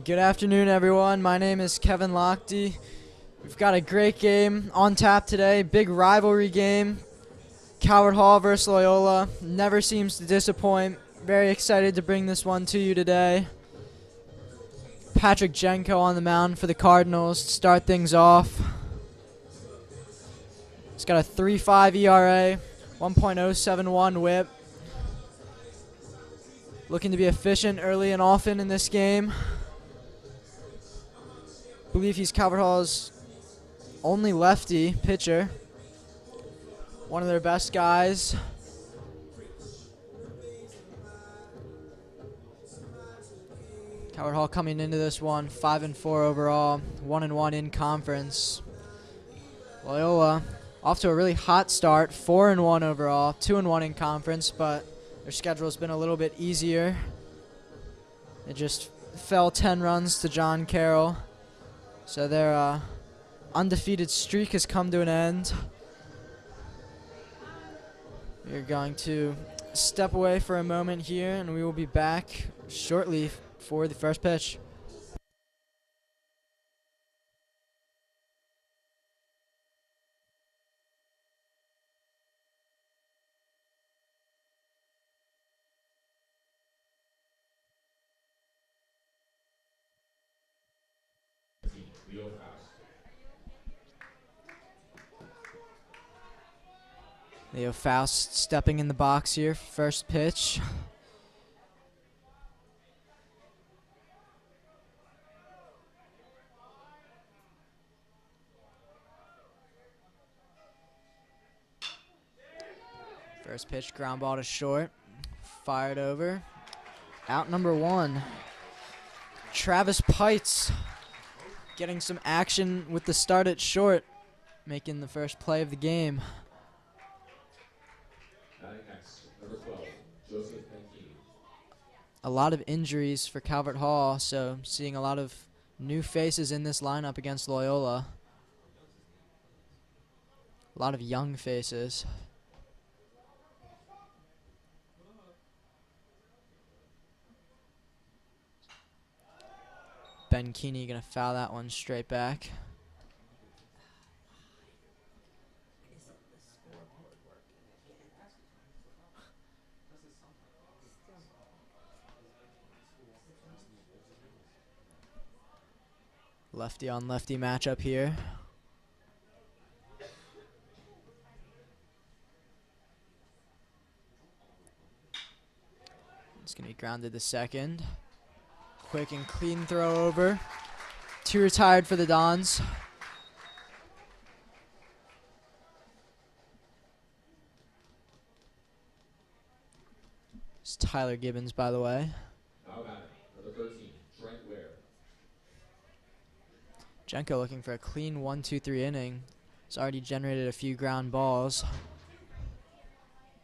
Good afternoon, everyone. My name is Kevin Lochte. We've got a great game on tap today. Big rivalry game. Calvert Hall versus Loyola. Never seems to disappoint. Very excited to bring this one to you today. Patrick Jenko on the mound for the Cardinals to start things off. He's got a 3.5 ERA, 1.071 whip. Looking to be efficient early and often in this game. I believe he's Calvert Hall's only lefty pitcher. One of their best guys. Calvert Hall coming into this one 5-4 overall, 1-1 in conference. Loyola off to a really hot start, 4-1 overall, 2-1 in conference, but their schedule's been a little bit easier. It just fell 10 runs to John Carroll, so their undefeated streak has come to an end. We're going to step away for a moment here, and we will be back shortly for the first pitch. Leo Faust stepping in the box here, first pitch. First pitch, ground ball to short, fired over. Out number one. Travis Pites getting some action with the start at short, making the first play of the game. A lot of injuries for Calvert Hall, so seeing a lot of new faces in this lineup against Loyola. A lot of young faces. Ben Keeney gonna foul that one straight back. Lefty on lefty matchup here. It's gonna be grounded to second. Quick and clean throw over. Two retired for the Dons. It's Tyler Gibbons, by the way. Number 13, Trent Ware. Jenko looking for a clean 1-2-3 inning. He's already generated a few ground balls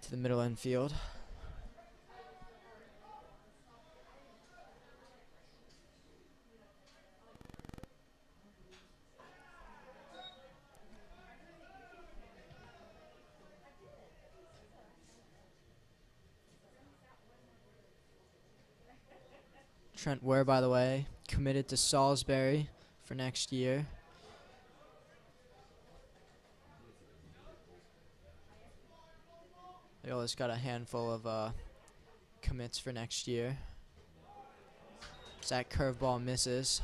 to the middle infield. Trent Ware, by the way, committed to Salisbury for next year. Loyola's got a handful of commits for next year. That curveball misses.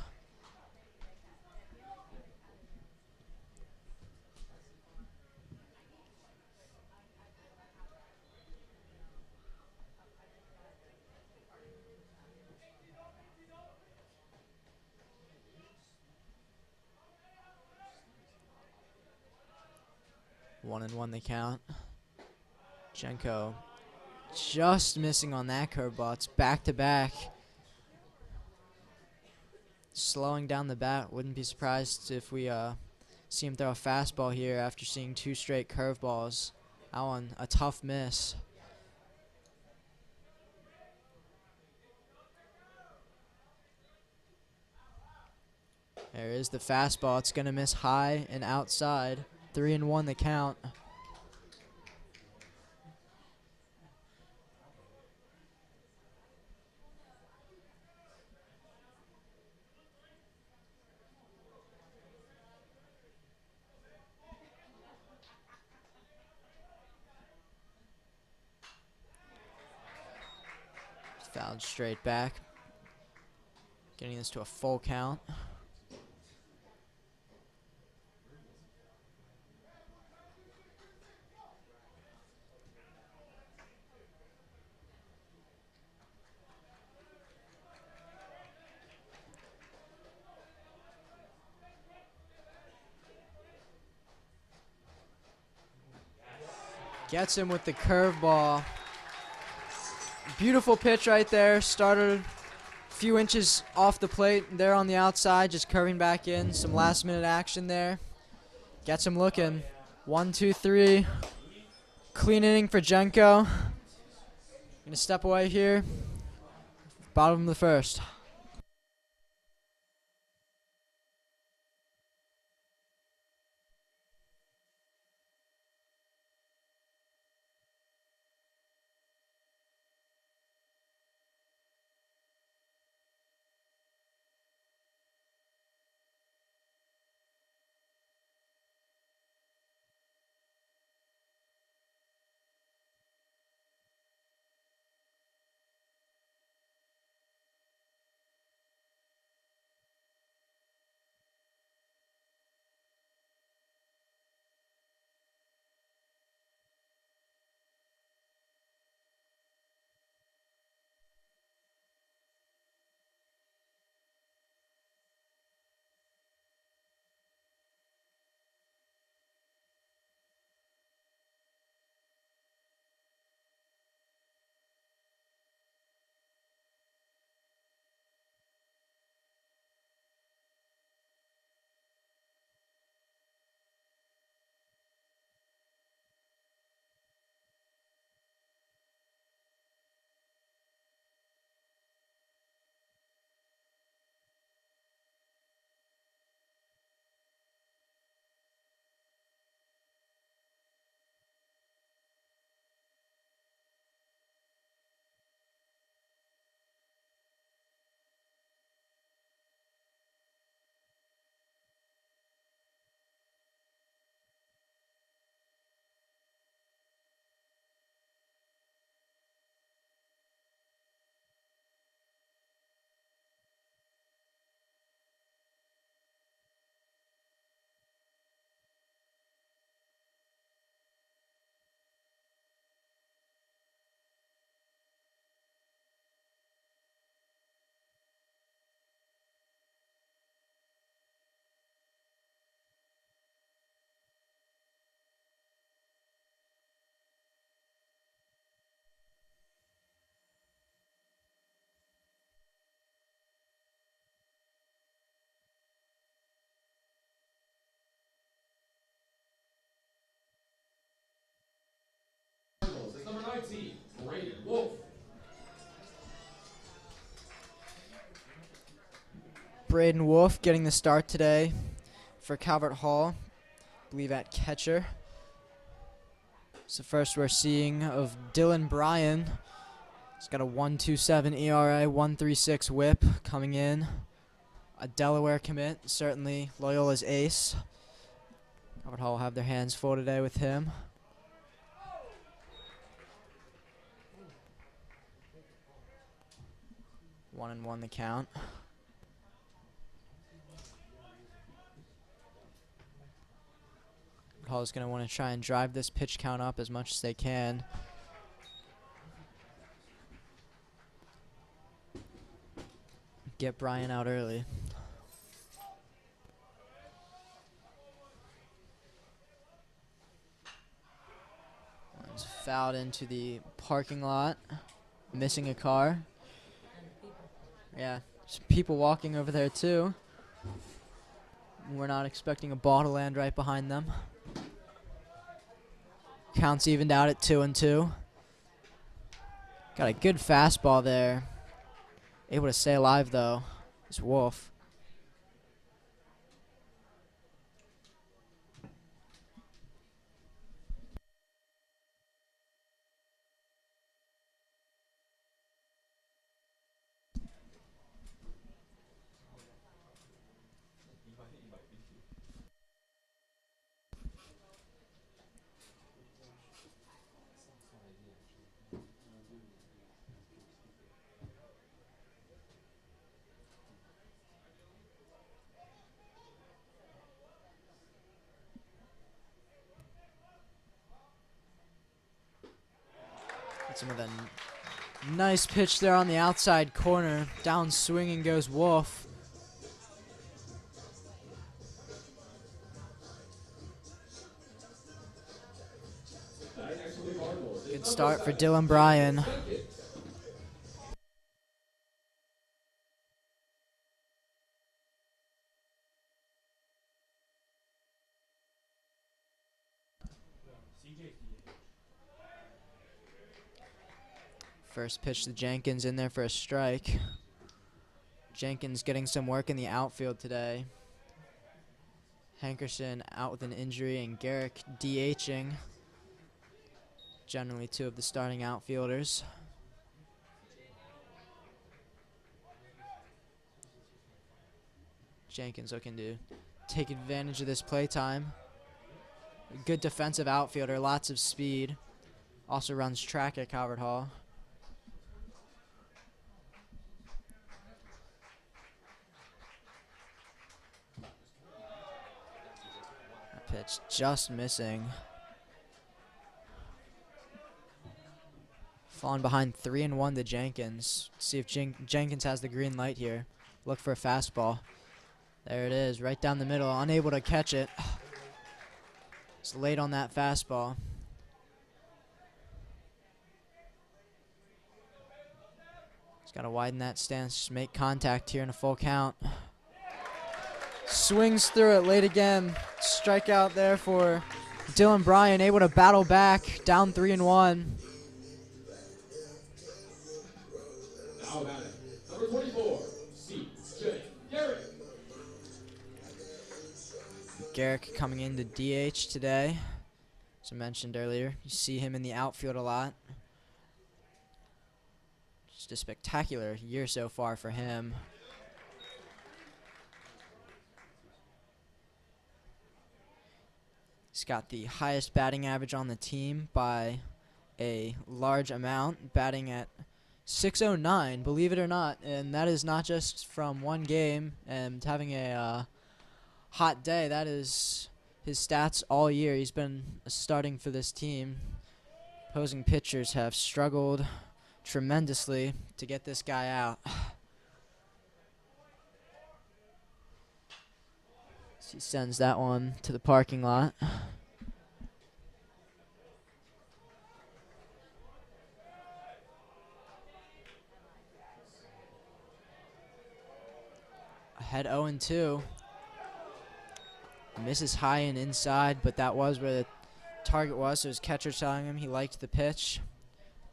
One and one they count. Jenko just missing on that curveball. It's back to back. Slowing down the bat. Wouldn't be surprised if we see him throw a fastball here after seeing two straight curveballs. That one, a tough miss. There is the fastball. It's going to miss high and outside. 3-1 the count. Fouled straight back. Getting this to a full count. Gets him with the curveball. Beautiful pitch right there. Started a few inches off the plate there on the outside, just curving back in. Some last minute action there. Gets him looking. 1, 2, 3. Clean inning for Jenko. Gonna step away here. Bottom of the first. It's number 19, Braden Wolf. Braden Wolf getting the start today for Calvert Hall. I believe at catcher. It's the first we're seeing of Dylan Bryan. He's got a 1.27 ERA, 1.36 WHIP coming in. A Delaware commit, certainly Loyola's ace. Calvert Hall will have their hands full today with him. One and one the count. Hall is going to want to try and drive this pitch count up as much as they can. Get Bryan out early. One's fouled into the parking lot, missing a car. Yeah, some people walking over there too. We're not expecting a ball to land right behind them. Counts evened out at 2-2. Got a good fastball there. Able to stay alive though. It's Wolf. Hits him with a nice pitch there on the outside corner. Down swinging goes Wolf. Good start for Dylan Bryan. First pitch to Jenkins in there for a strike. Jenkins getting some work in the outfield today. Hankerson out with an injury and Garrick DHing. Generally two of the starting outfielders. Jenkins looking to take advantage of this playtime. Good defensive outfielder, lots of speed. Also runs track at Calvert Hall. That pitch just missing. Falling behind 3-1 to Jenkins. See if Jenkins has the green light here. Look for a fastball. There it is, right down the middle. Unable to catch it. It's late on that fastball. He's got to widen that stance, just make contact here in a full count. Swings through it late again. Strikeout there for Dylan Bryan, able to battle back, down 3-1. Now batting, number 24, C.J. Garrett. Garrick coming in to DH today. As I mentioned earlier, you see him in the outfield a lot. Just a spectacular year so far for him. He's got the highest batting average on the team by a large amount, batting at .609, believe it or not. And that is not just from one game and having a hot day. That is his stats all year. He's been starting for this team. Opposing pitchers have struggled tremendously to get this guy out. So he sends that one to the parking lot. Ahead 0-2. Misses high and inside, but that was where the target was, so his catcher telling him he liked the pitch.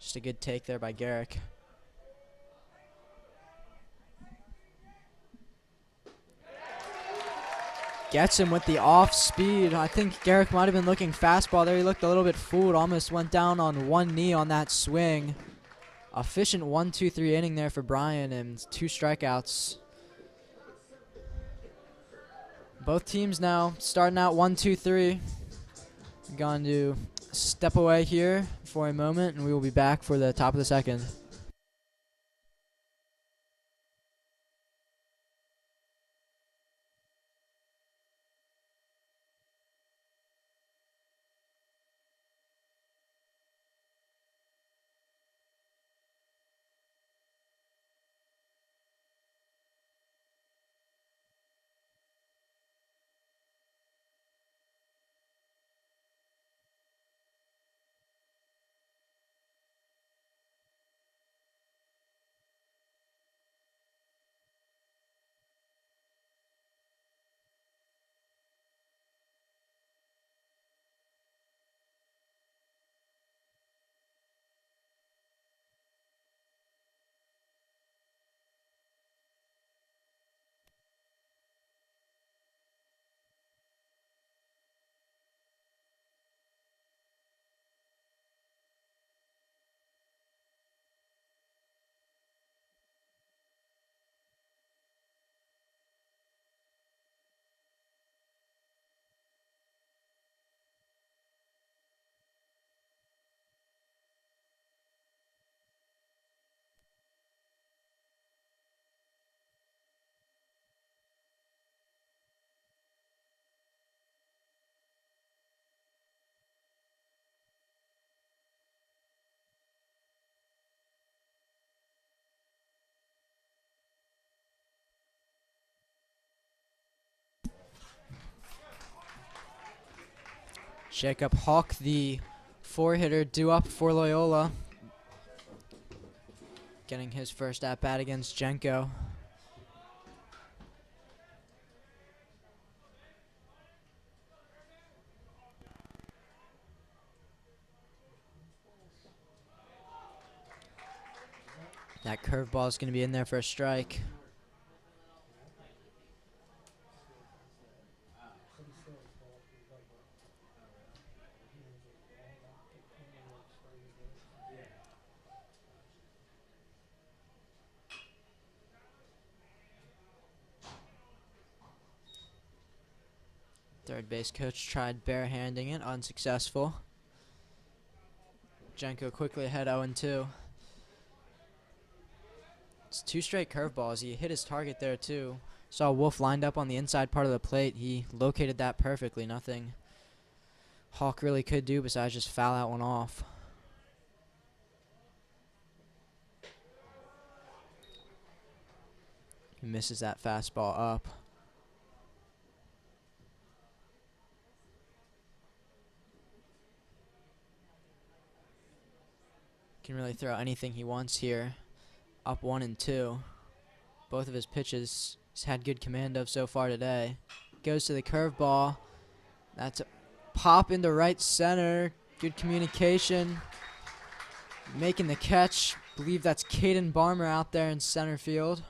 Just a good take there by Garrick. Gets him with the off speed. I think Garrick might have been looking fastball there. He looked a little bit fooled, almost went down on one knee on that swing. Efficient 1-2-3 inning there for Bryan and 2 strikeouts. Both teams now starting out 1-2-3. Going to step away here for a moment, and we will be back for the top of the second. Jacob Hawk, the 4-hitter, due up for Loyola. Getting his first at-bat against Jenko. That curveball is going to be in there for a strike. Third base coach tried barehanding it, unsuccessful. Jenko quickly ahead 0-2. It's 2 straight curveballs. He hit his target there too. Saw Wolf lined up on the inside part of the plate. He located that perfectly. Nothing Hawk really could do besides just foul that one off. He misses that fastball up. Can really throw anything he wants here. Up 1-2. Both of his pitches he's had good command of so far today. Goes to the curveball. That's a pop into right center. Good communication. Making the catch. Believe that's Caden Barmer out there in center field.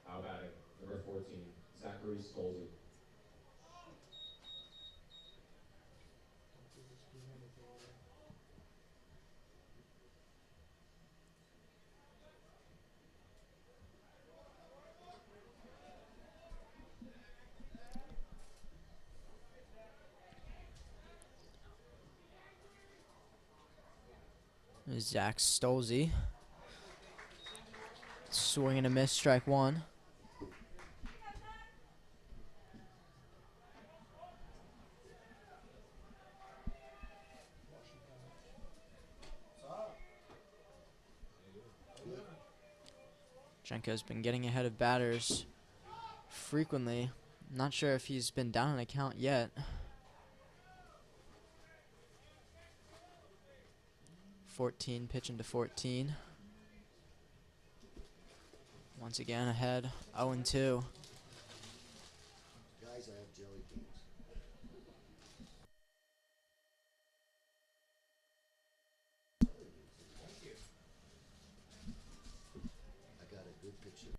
How about it? Number 14, Zachary Stolze. Zach Stolze. Swing and a miss, strike one. Jenko's been getting ahead of batters frequently. Not sure if he's been down an account yet. 14, pitching to 14. Once again ahead, 0-2. Guys, I have jelly beans. I got a good picture.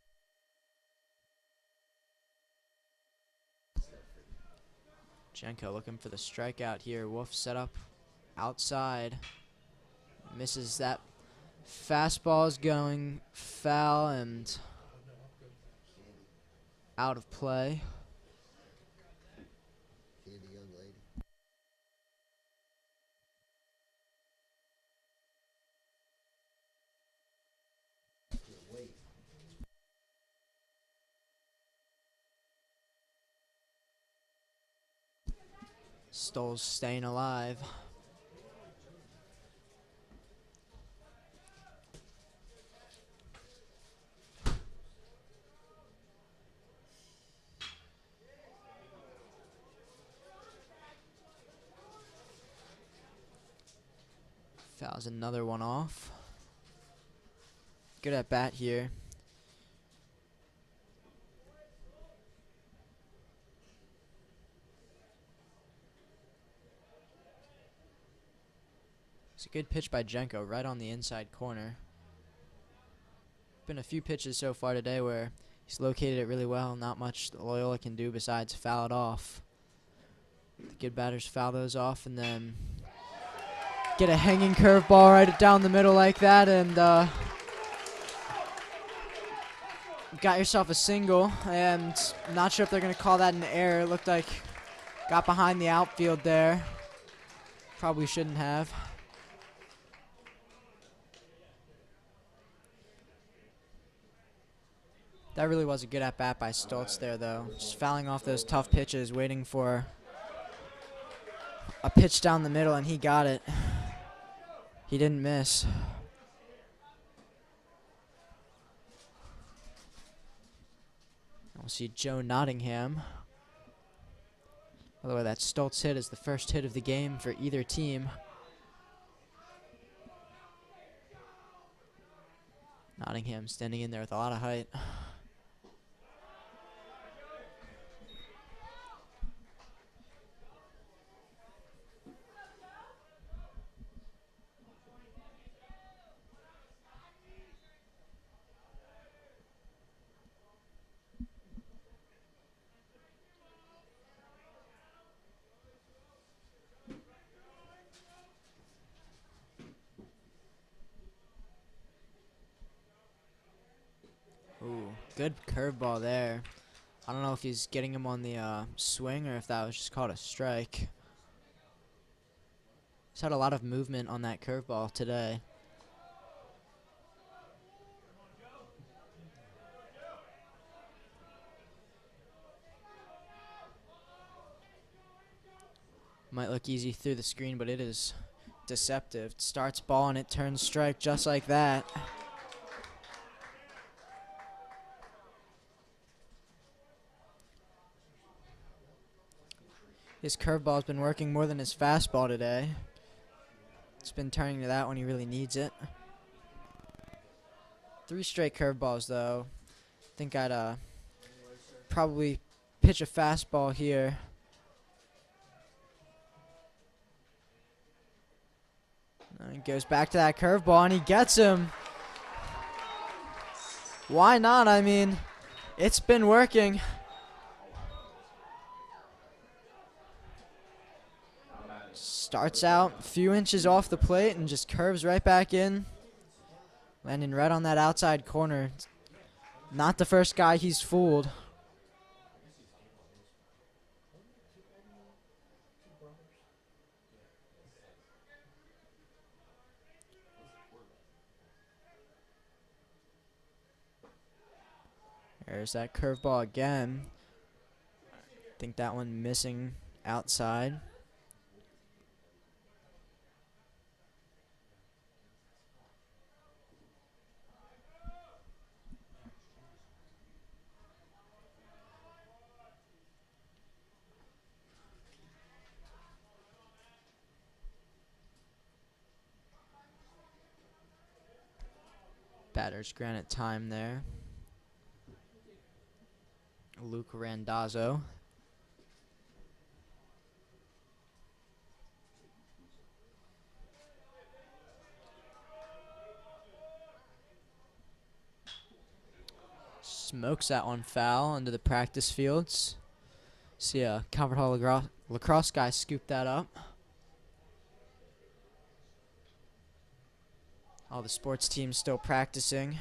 Jenko looking for the strikeout here. Wolf set up outside. Misses that. Fastball is going foul and out of play. Candy young lady. Wait. Stoll's staying alive. Fouls another one off. Good at bat here. It's a good pitch by Jenko right on the inside corner. Been a few pitches so far today where he's located it really well. Not much Loyola can do besides foul it off. The good batters foul those off and then get a hanging curveball right down the middle like that, and got yourself a single. And not sure if they're going to call that an error. It looked like got behind the outfield there. Probably shouldn't have. That really was a good at-bat by Stoltz there, though. Just fouling off those tough pitches, waiting for a pitch down the middle, and he got it. He didn't miss. see Joe Nottingham. By the way, that Stoltz hit is the first hit of the game for either team. Nottingham standing in there with a lot of height. Ooh, good curveball there. I don't know if he's getting him on the swing or if that was just called a strike. He's had a lot of movement on that curveball today. Might look easy through the screen, but it is deceptive. It starts ball and it turns strike just like that. His curveball's been working more than his fastball today. It's been turning to that when he really needs it. 3 straight curveballs, though. I think I'd probably pitch a fastball here. And he goes back to that curveball, and he gets him. Why not? I mean, it's been working. Starts out a few inches off the plate and just curves right back in. Landing right on that outside corner. Not the first guy he's fooled. There's that curveball again. I think that one missing outside. Batter's granite time there. Luke Randazzo. Smokes that one foul into the practice fields. See a Calvert Hall lacrosse guy scoop that up. All the sports teams still practicing.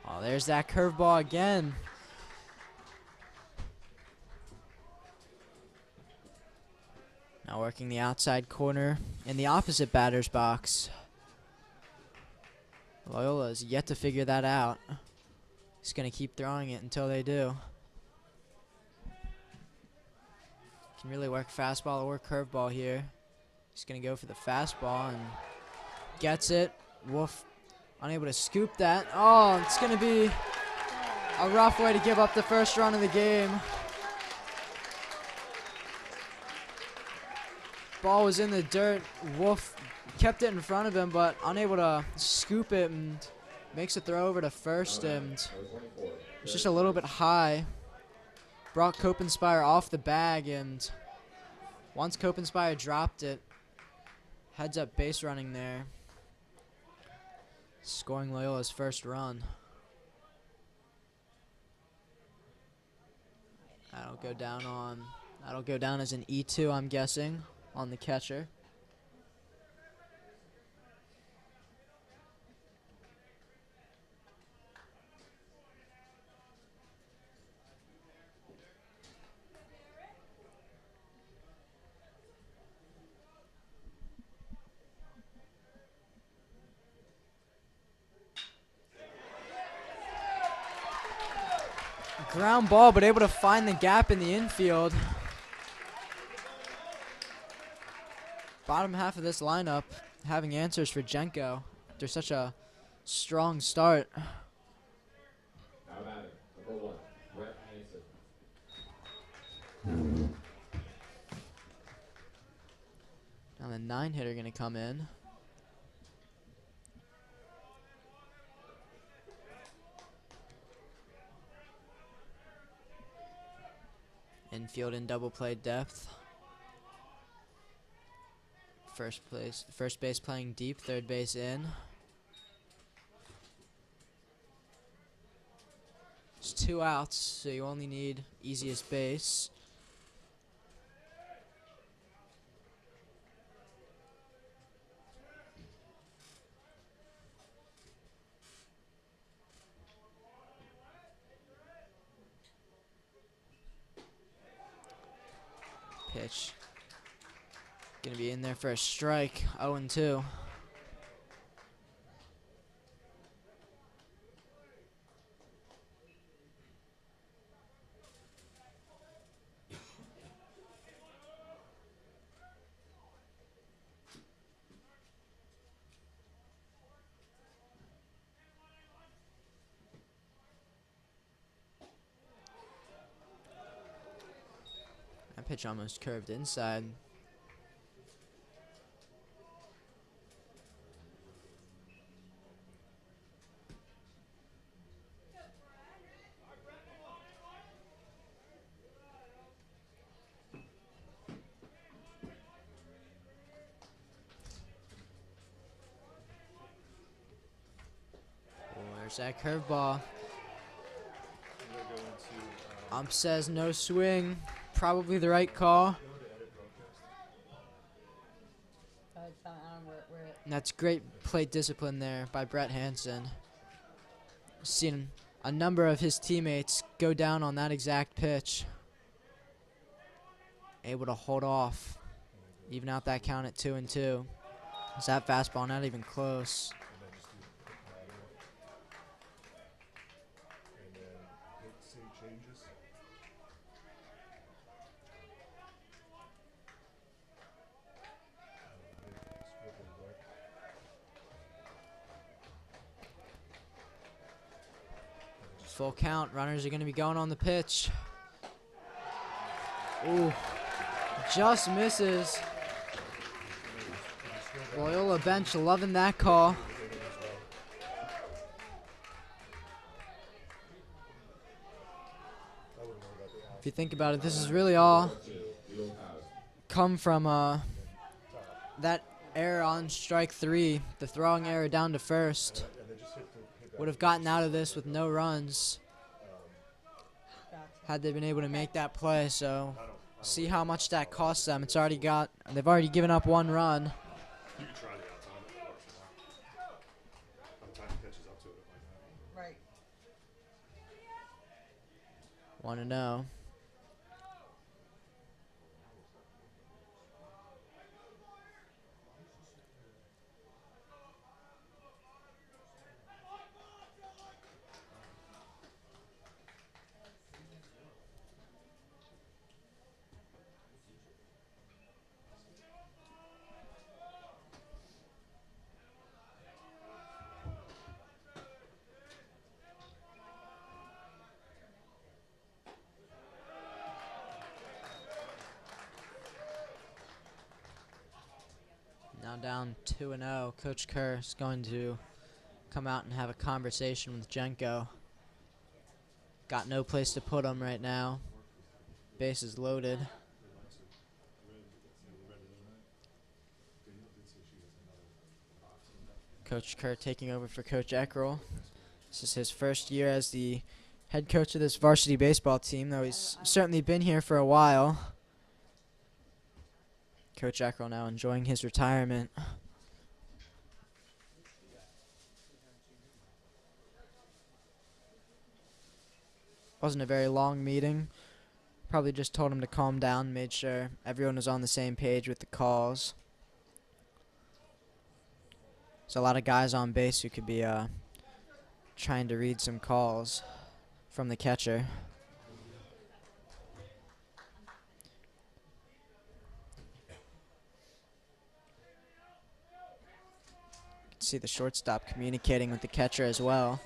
Oh, there's that curveball again. Now working the outside corner in the opposite batter's box. Loyola is yet to figure that out. He's going to keep throwing it until they do. Can really work fastball or curveball here. He's going to go for the fastball and gets it. Wolf unable to scoop that. Oh, it's going to be a rough way to give up the first run of the game. Ball was in the dirt. Wolf kept it in front of him, but unable to scoop it and makes a throw over to first, and it's just a little bit high. Brought Copenspire off the bag, and once Copenspire dropped it, heads up base running there, scoring Loyola's first run. That'll go down as an E2, I'm guessing, on the catcher. Ground ball, but able to find the gap in the infield. Bottom half of this lineup having answers for Jenko after such a strong start. Now batting, number 1, Brett Hansen. Now the 9-hitter going to come in. Infield in double play depth. First base playing deep, third base in. It's 2 outs, so you only need easiest base. Pitch. Gonna be in there for a strike, 0-2. That pitch almost curved inside. Oh, there's that curveball. Ump says no swing. Probably the right call. And that's great plate discipline there by Brett Hansen. Seen a number of his teammates go down on that exact pitch. Able to hold off. Even out that count at 2-2. Is that fastball not even close? Full count. Runners are going to be going on the pitch. Ooh. Just misses. Loyola bench loving that call. If you think about it, this is really all come from that error on strike 3, the throwing error down to first. Would have gotten out of this with no runs had they been able to make that play. So see how much that costs them. They've already given up 1 run. You can try the outside if it works or not. By the time he catches up to it, it might not. Right. 1-0. Now down 2-0. Coach Kerr is going to come out and have a conversation with Jenko. Got no place to put him right now. Base is loaded. Coach Kerr taking over for Coach Eckerl. This is his first year as the head coach of this varsity baseball team, though he's certainly been here for a while. Coach Eckerl now enjoying his retirement. Wasn't a very long meeting. Probably just told him to calm down, made sure everyone was on the same page with the calls. There's a lot of guys on base who could be trying to read some calls from the catcher. See the shortstop communicating with the catcher as well.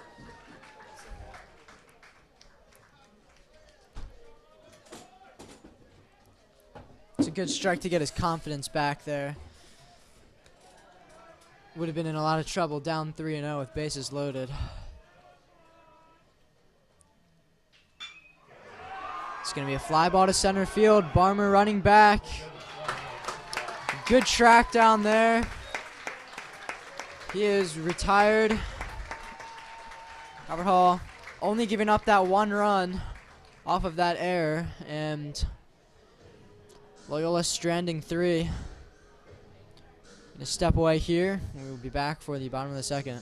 It's a good strike to get his confidence back there. Would have been in a lot of trouble down 3-0 with bases loaded. It's going to be a fly ball to center field. Barmer running back. Good track down there. He is retired. Calvert Hall only giving up that one run off of that error, and Loyola stranding 3. Gonna step away here, and we will be back for the bottom of the second.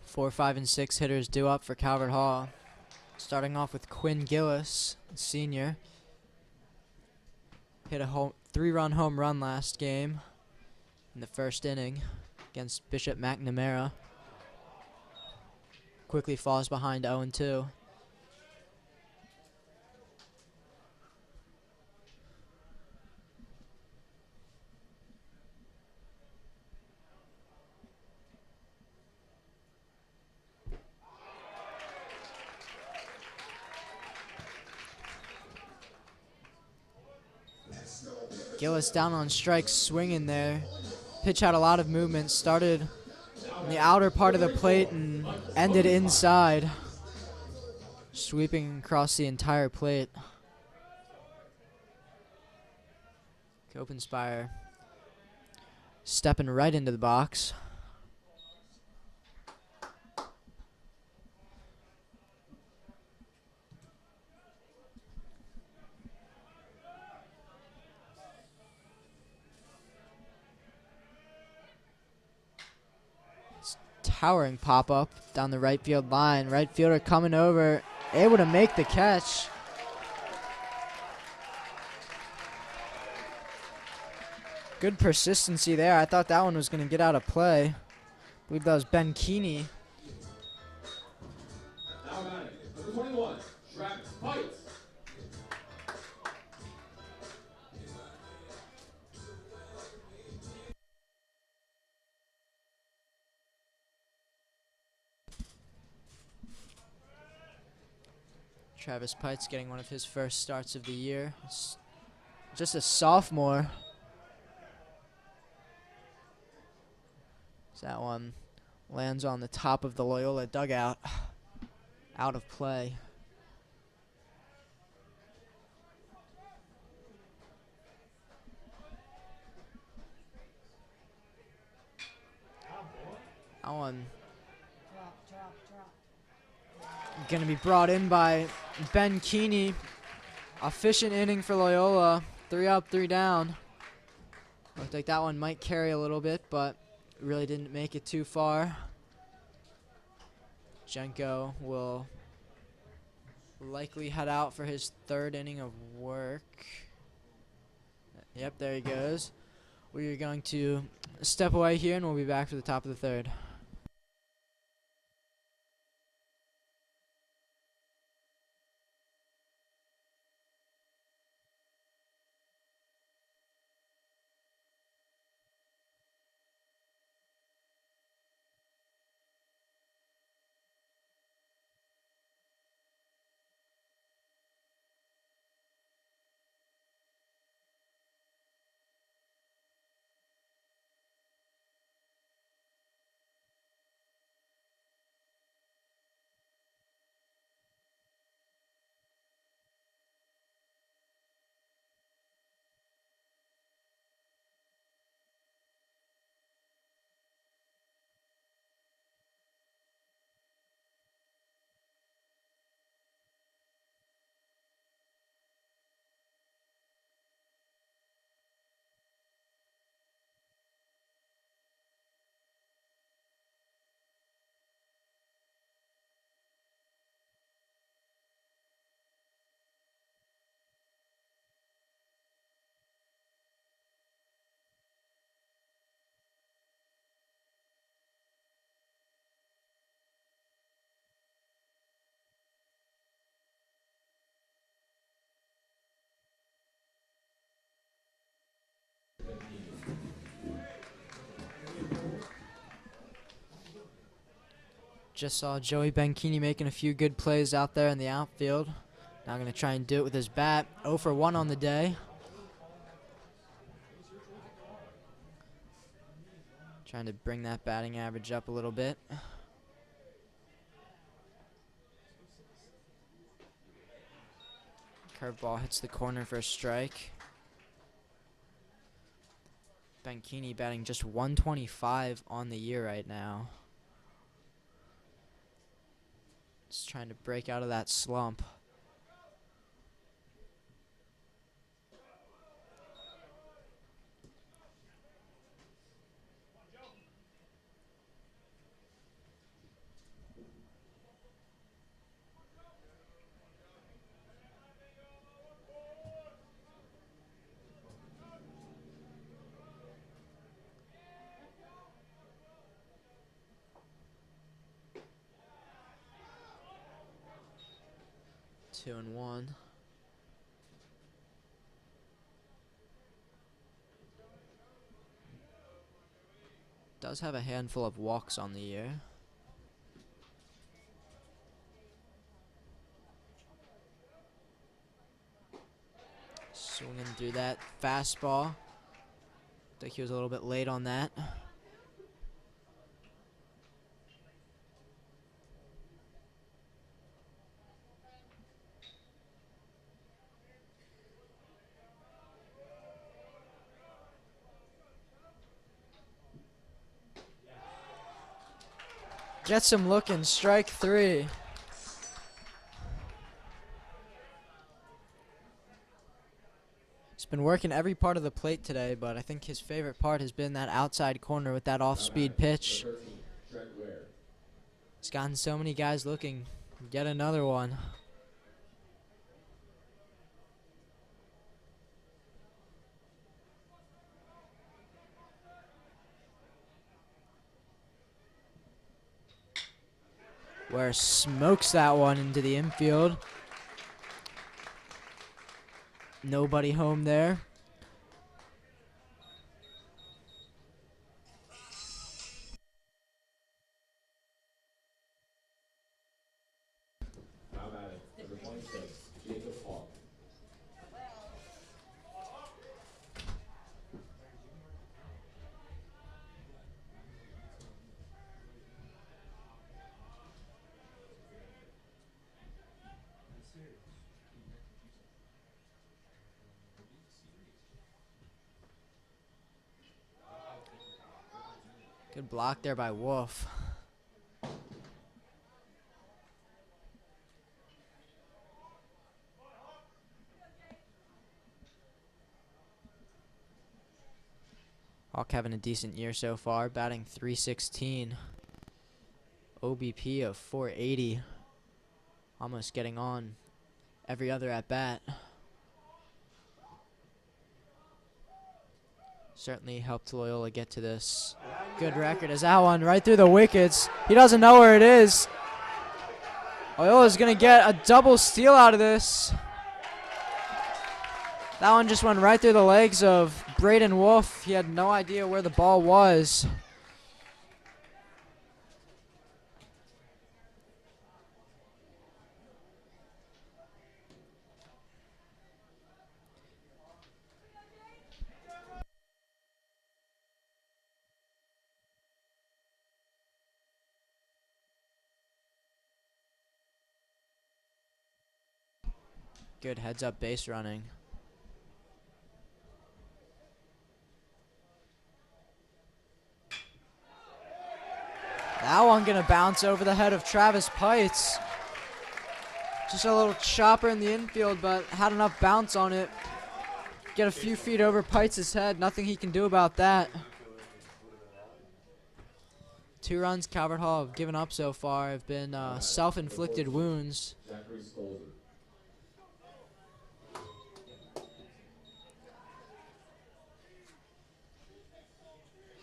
Four, 5, and 6 hitters due up for Calvert Hall. Starting off with Quinn Gillis, senior. Hit a 3-run home run last game in the first inning against Bishop McNamara. Quickly falls behind 0-2. Gillis down on strikes, swinging there. Pitch had a lot of movement. Started in the outer part of the plate and ended inside, sweeping across the entire plate. Copenspire stepping right into the box. Towering pop-up down the right field line. Right fielder coming over, able to make the catch. Good persistency there. I thought that one was going to get out of play. I believe that was Ben Keeney. Now batting, number 21, Travis Pite. Travis Pite's getting one of his first starts of the year. It's just a sophomore. That one lands on the top of the Loyola dugout. Out of play. That one going to be brought in by Ben Keeney. Efficient inning for Loyola. 3 up, 3 down. Looked like that one might carry a little bit, but really didn't make it too far. Jenko will likely head out for his 3rd inning of work. Yep, there he goes. We are going to step away here, and we'll be back for the top of the third. Just saw Joey Benchini making a few good plays out there in the outfield. Now going to try and do it with his bat. 0 for 1 on the day. Trying to bring that batting average up a little bit. Curveball hits the corner for a strike. Benchini batting just 125 on the year right now. Just trying to break out of that slump. Two and one. Does have a handful of walks on the year. Swinging through that fastball. I think he was a little bit late on that. Gets him looking, strike 3. He's been working every part of the plate today, but I think his favorite part has been that outside corner with that off-speed pitch. He's gotten so many guys looking. Get another one. Where smokes that one into the infield. Nobody home there. Now batting, number 26, Jacob Hawk. Good block there by Wolf. Hawk having a decent year so far, batting .316. OBP of .480. Almost getting on every other at bat. Certainly helped Loyola get to this good record as that one right through the wickets. He doesn't know where it is. Loyola's going to get a double steal out of this. That one just went right through the legs of Braden Wolf. He had no idea where the ball was. Good heads-up base running. That one gonna bounce over the head of Travis Pites. Just a little chopper in the infield, but had enough bounce on it. Get a few feet over Pites' head. Nothing he can do about that. 2 runs Calvert Hall have given up so far have been self-inflicted wounds. Zachary Stolzer.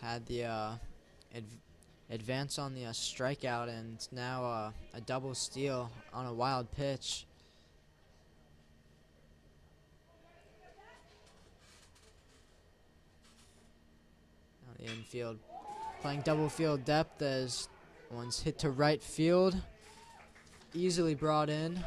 Had the advance on the strikeout, and now a double steal on a wild pitch. Now the infield playing double field depth as one's hit to right field. Easily brought in.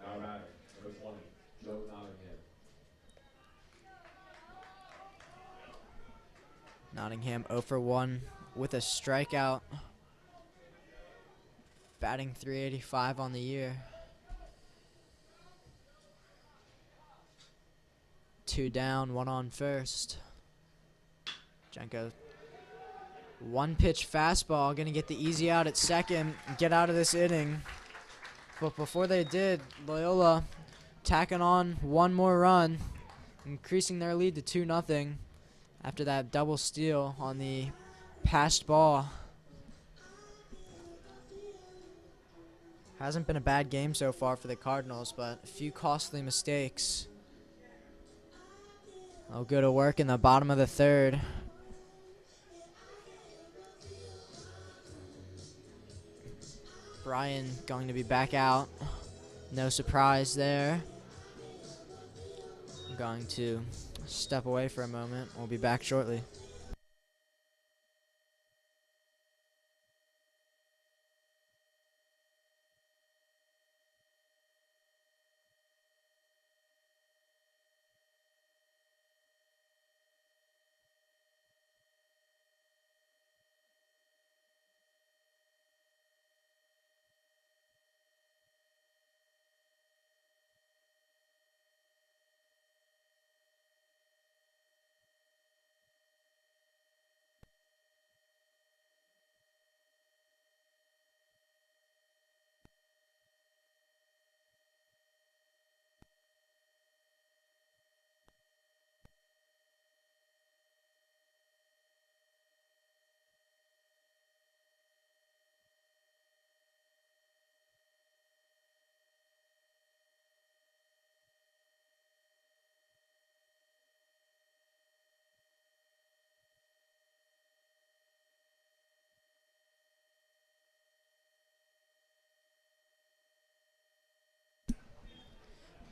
Now batter, number 20, Joe Nottingham. Nottingham 0 for 1 with a strikeout. Batting .385 on the year. 2 down, 1 on first. Jenko. 1 pitch fastball, gonna get the easy out at second, get out of this inning. But before they did, Loyola tacking on 1 more run, increasing their lead to 2-0 after that double steal on the passed ball. Hasn't been a bad game so far for the Cardinals, but a few costly mistakes. They'll go to work in the bottom of the 3rd. Brian going to be back out. No surprise there. I'm going to step away for a moment. We'll be back shortly.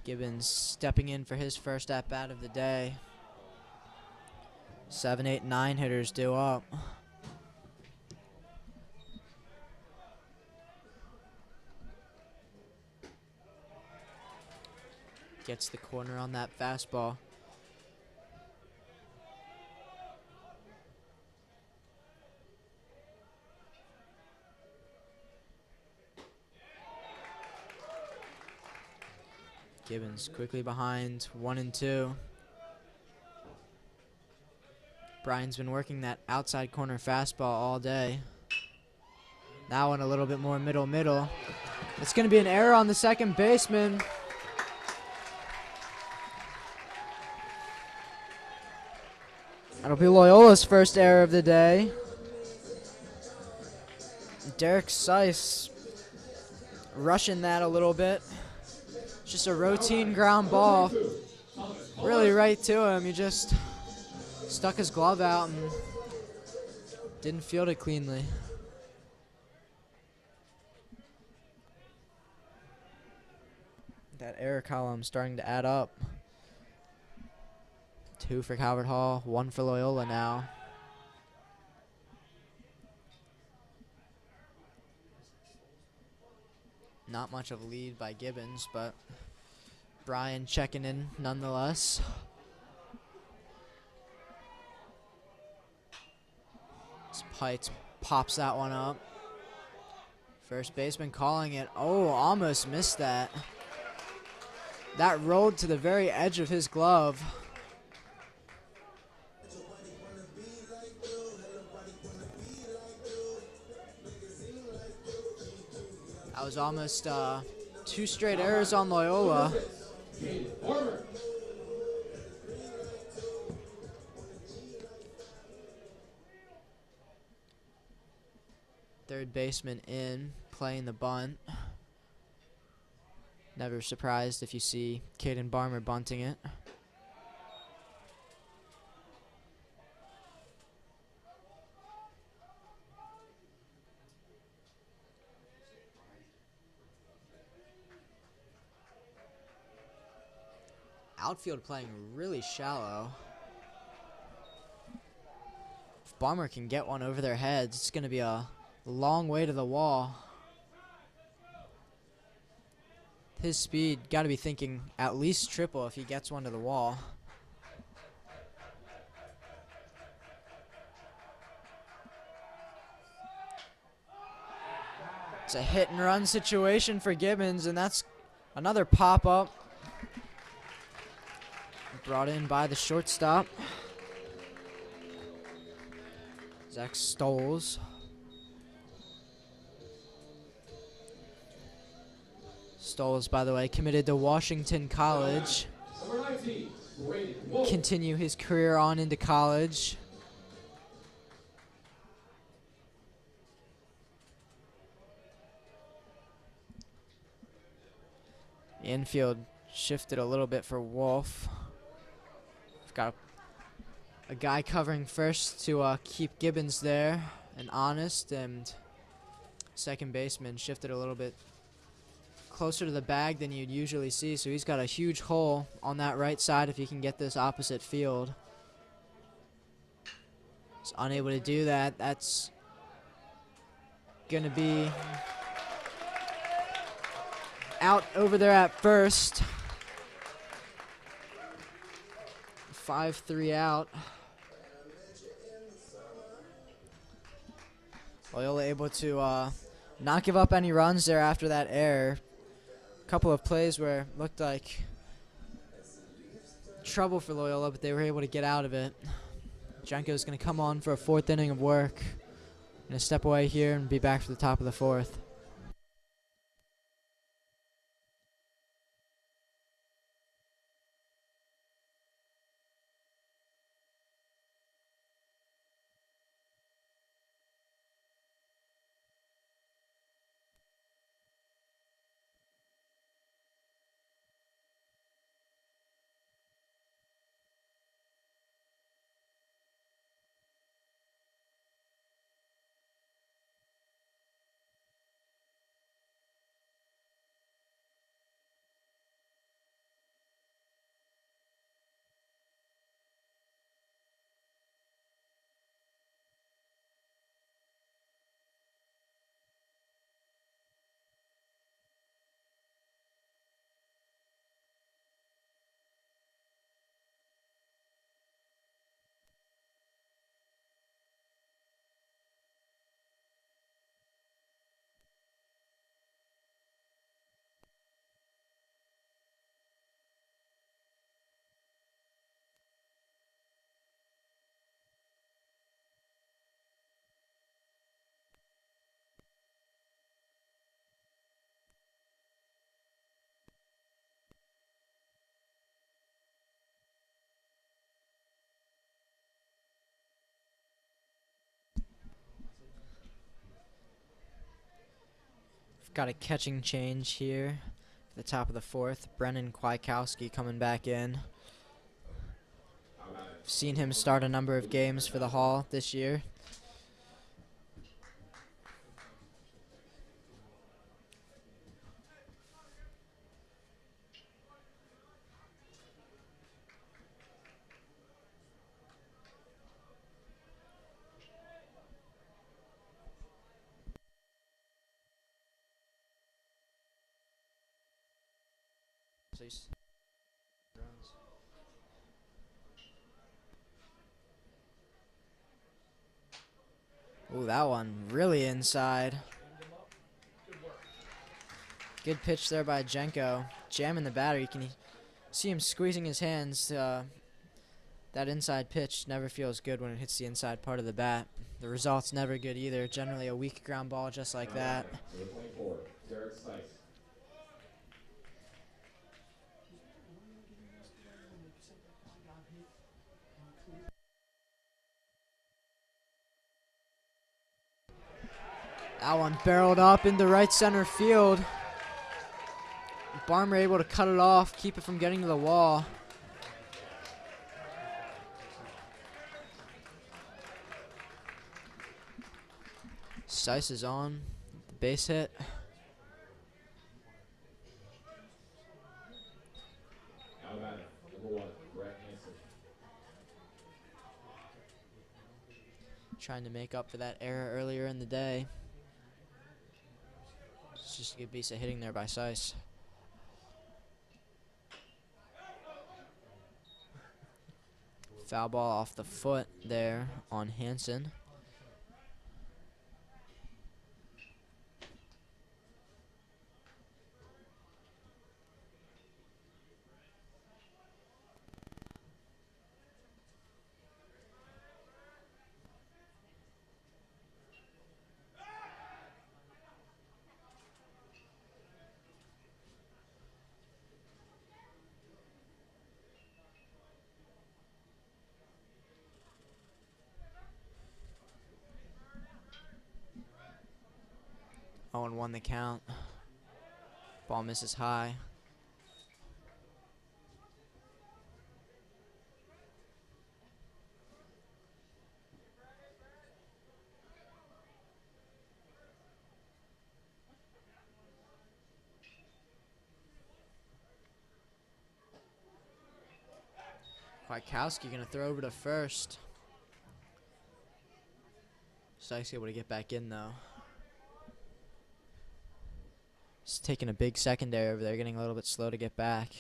Gibbons stepping in for his first at-bat of the day. 7, 8, 9 hitters due up. Gets the corner on that fastball. Gibbons quickly behind, 1 and 2. Brian's been working that outside corner fastball all day. That one a little bit more middle. It's going to be an error on the second baseman. That'll be Loyola's first error of the day. Derek Seiss rushing that a little bit. Just a routine ground ball. Really right to him. He just stuck his glove out and didn't field it cleanly. That error column starting to add up. 2 for Calvert Hall, 1 for Loyola now. Not much of a lead by Gibbons, but Brian checking in nonetheless. Spite pops that one up. First baseman calling it. Oh, almost missed that. That rolled to the very edge of his glove. That was almost 2 straight errors on Loyola. Third baseman in, playing the bunt. Never surprised if you see Caden Barmer bunting it. Outfield playing really shallow. If Barmer can get one over their heads, it's going to be a long way to the wall. His speed, got to be thinking at least triple if he gets one to the wall. It's a hit and run situation for Gibbons, and that's another pop up. Brought in by the shortstop, Zach Stoles. Stoles, by the way, committed to Washington College. Continue his career on into college. The infield shifted a little bit for Wolf. We've got a guy covering first to keep Gibbons there and honest, and second baseman shifted a little bit closer to the bag than you'd usually see, so he's got a huge hole on that right side if he can get this opposite field. He's unable to do that. That's gonna be out over there at first. 5-3 out. Loyola able to not give up any runs there after that error. Couple of plays where it looked like trouble for Loyola, but they were able to get out of it. Jenko's going to come on for a 4th inning of work. Going to step away here and be back for the top of the 4th. Got a catching change here at the top of the fourth. Brennan Kwiatkowski coming back in. How about it? Seen him start a number of games for the Hall this year. So he's ooh, that one really inside. Good pitch there by Jenko. Jamming the batter. You can see him squeezing his hands. That inside pitch never feels good when it hits the inside part of the bat. The result's never good either. Generally a weak ground ball just like that. Number 24, Derek Sykes. That one barreled up into right center field. Barmer able to cut it off, keep it from getting to the wall. Sice is on. The base hit. How about it? Number 1, Brett Hansen. Trying to make up for that error earlier in the day. It's just a good piece of hitting there by Sice. Foul ball off the foot there on Hansen. Owen won the count. Ball misses high. Kwiatkowski gonna throw over to first. Sykes able to get back in though. He's taking a big secondary over there, getting a little bit slow to get back.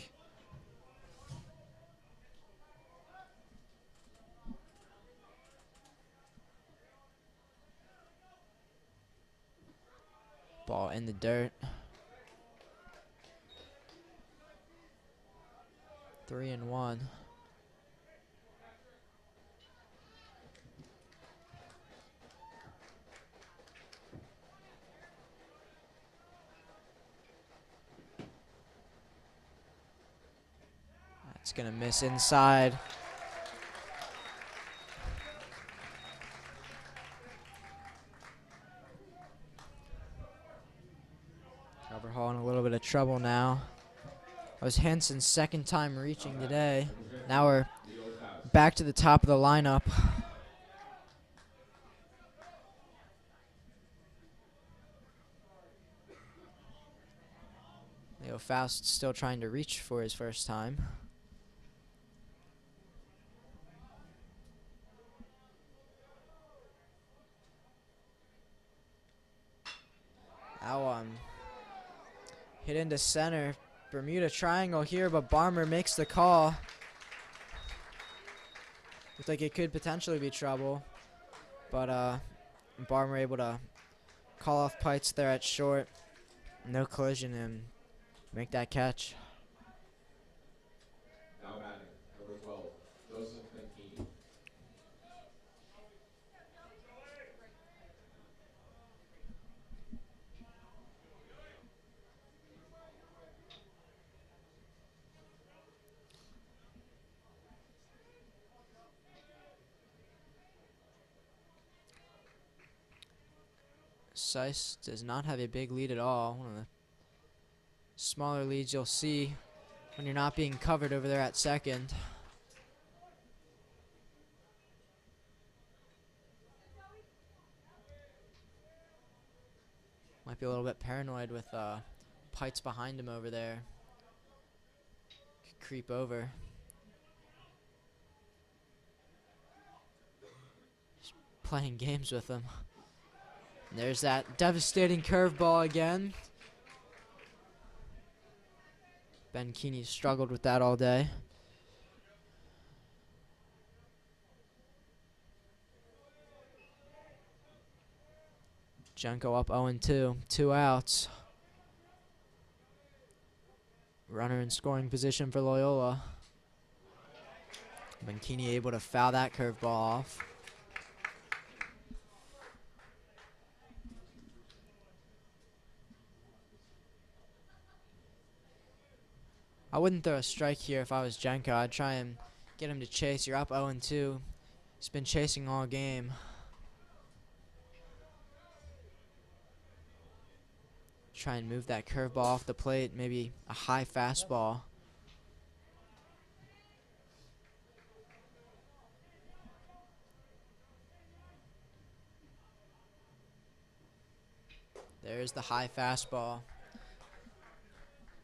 Ball in the dirt. 3-1. That's gonna miss inside. Hall in a little bit of trouble now. That was Hansen's second time reaching today. Now we're back to the top of the lineup. Leo Faust still trying to reach for his first time. That one hit into center. Bermuda Triangle here, but Barmer makes the call. Looks like it could potentially be trouble, but Barmer able to call off Pites there at short. No collision and make that catch. Now batting, number 12, Joseph McKee. Seiss does not have a big lead at all. One of the smaller leads you'll see when you're not being covered over there at second. Might be a little bit paranoid with Pites behind him over there. Could creep over. Just playing games with him. And there's that devastating curveball again. Ben Keeney struggled with that all day. Jenko up 0-2, 2 outs. Runner in scoring position for Loyola. Benkini able to foul that curveball off. I wouldn't throw a strike here if I was Jenko. I'd try and get him to chase. You're up 0-2. He's been chasing all game. Try and move that curveball off the plate. Maybe a high fastball. There's the high fastball.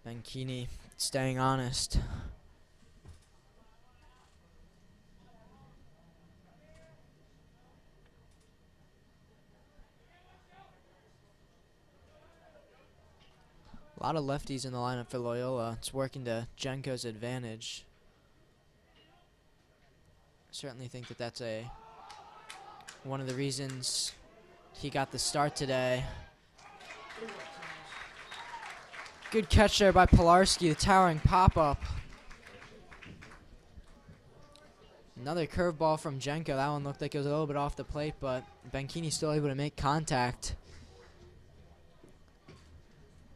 Benkini staying honest. A lot of lefties in the lineup for Loyola. It's working to Jenko's advantage. Certainly think that that's one of the reasons he got the start today. Good catch there by Pilarski, the towering pop-up. Another curveball from Jenko. That one looked like it was a little bit off the plate, but Benkini still able to make contact.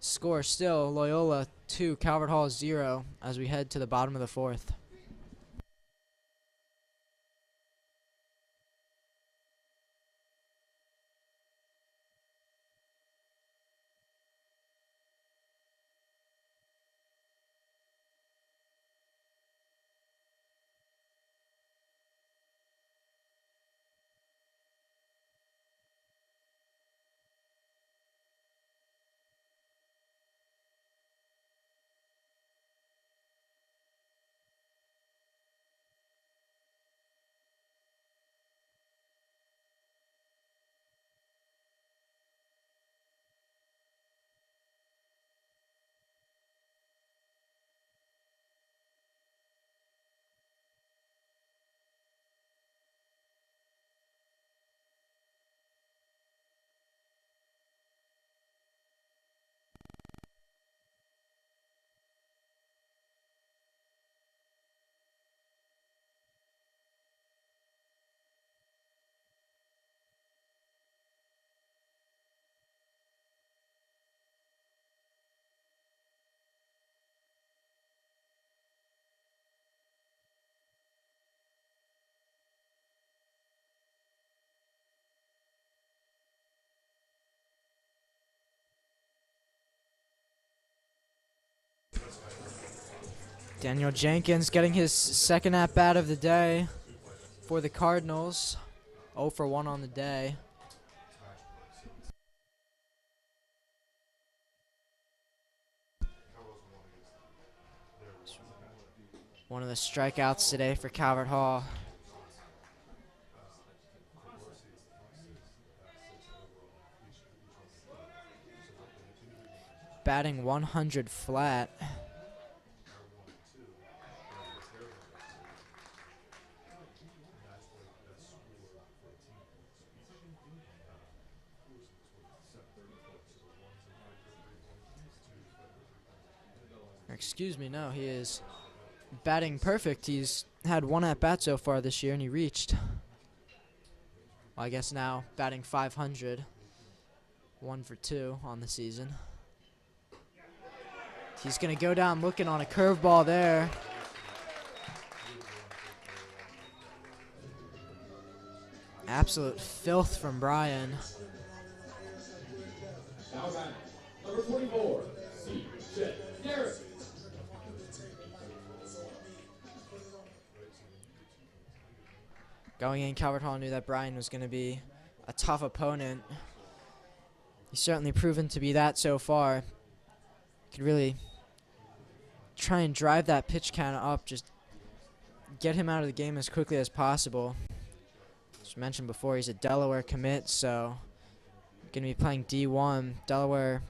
Score still, Loyola 2, Calvert Hall 0 as we head to the bottom of the fourth. Daniel Jenkins getting his second at-bat of the day for the Cardinals. 0 for 1 on the day. One of the strikeouts today for Calvert Hall. Batting 100 flat. Excuse me, no, he is batting perfect. He's had 1 at-bat so far this year, and he reached, well, I guess now batting 500. 1 for 2 on the season. He's going to go down looking on a curveball there. Absolute filth from Brian. Number 24, C. Chet Garrett. Going in, Calvert Hall knew that Bryan was going to be a tough opponent. He's certainly proven to be that so far. Could really try and drive that pitch count up, just get him out of the game as quickly as possible. As mentioned before, he's a Delaware commit, so going to be playing D1. Delaware,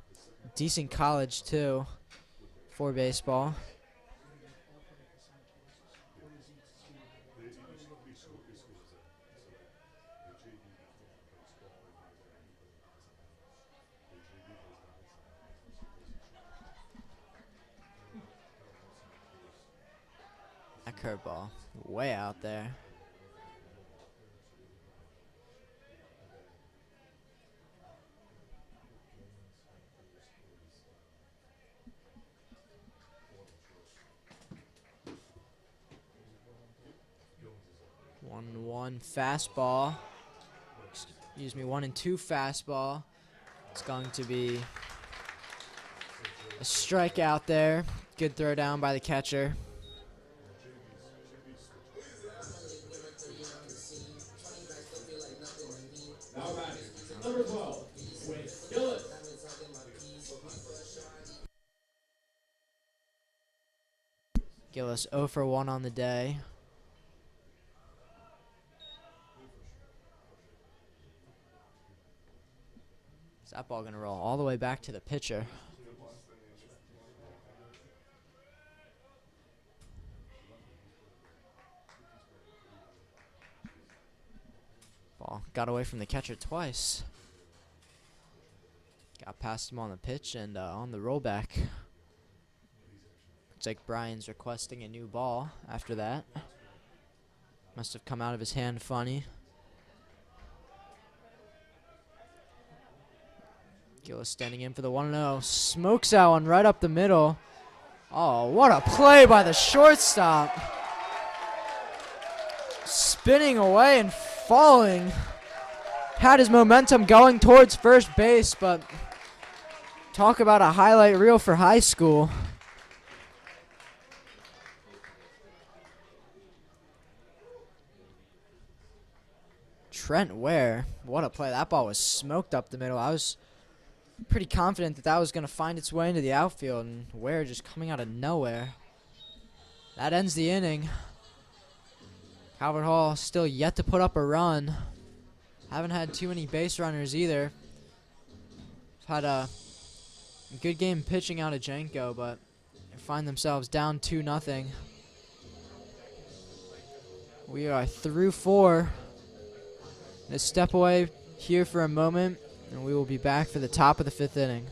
decent college too for baseball. That curveball, way out there. One fastball. Excuse me, 1-2 fastball. It's going to be a strikeout there. Good throw down by the catcher. Now batting, number 12, Wayne Gillis. Gillis 0 for 1 on the day. Is that ball going to roll all the way back to the pitcher? Ball got away from the catcher twice. Got past him on the pitch and on the rollback. Looks like Bryan's requesting a new ball after that. Must have come out of his hand funny. Gillis standing in for the 1-0. Smokes that one right up the middle. Oh, what a play by the shortstop. Spinning away and falling. Had his momentum going towards first base, but talk about a highlight reel for high school. Trent Ware, what a play. That ball was smoked up the middle. I was pretty confident that that was going to find its way into the outfield, and Ware just coming out of nowhere. That ends the inning. Calvert Hall still yet to put up a run. Haven't had too many base runners either. Had a good game pitching out of Janko, but they find themselves down 2-0. We are through 4. Let's step away here for a moment, and we will be back for the top of the 5th inning.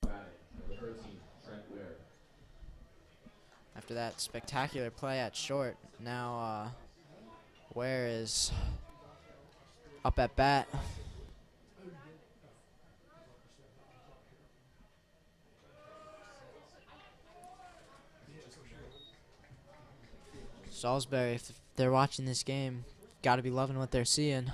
Batting, number 13, Trent Ware. After that spectacular play at short, now Ware is up at bat. Salisbury, if they're watching this game, got to be loving what they're seeing.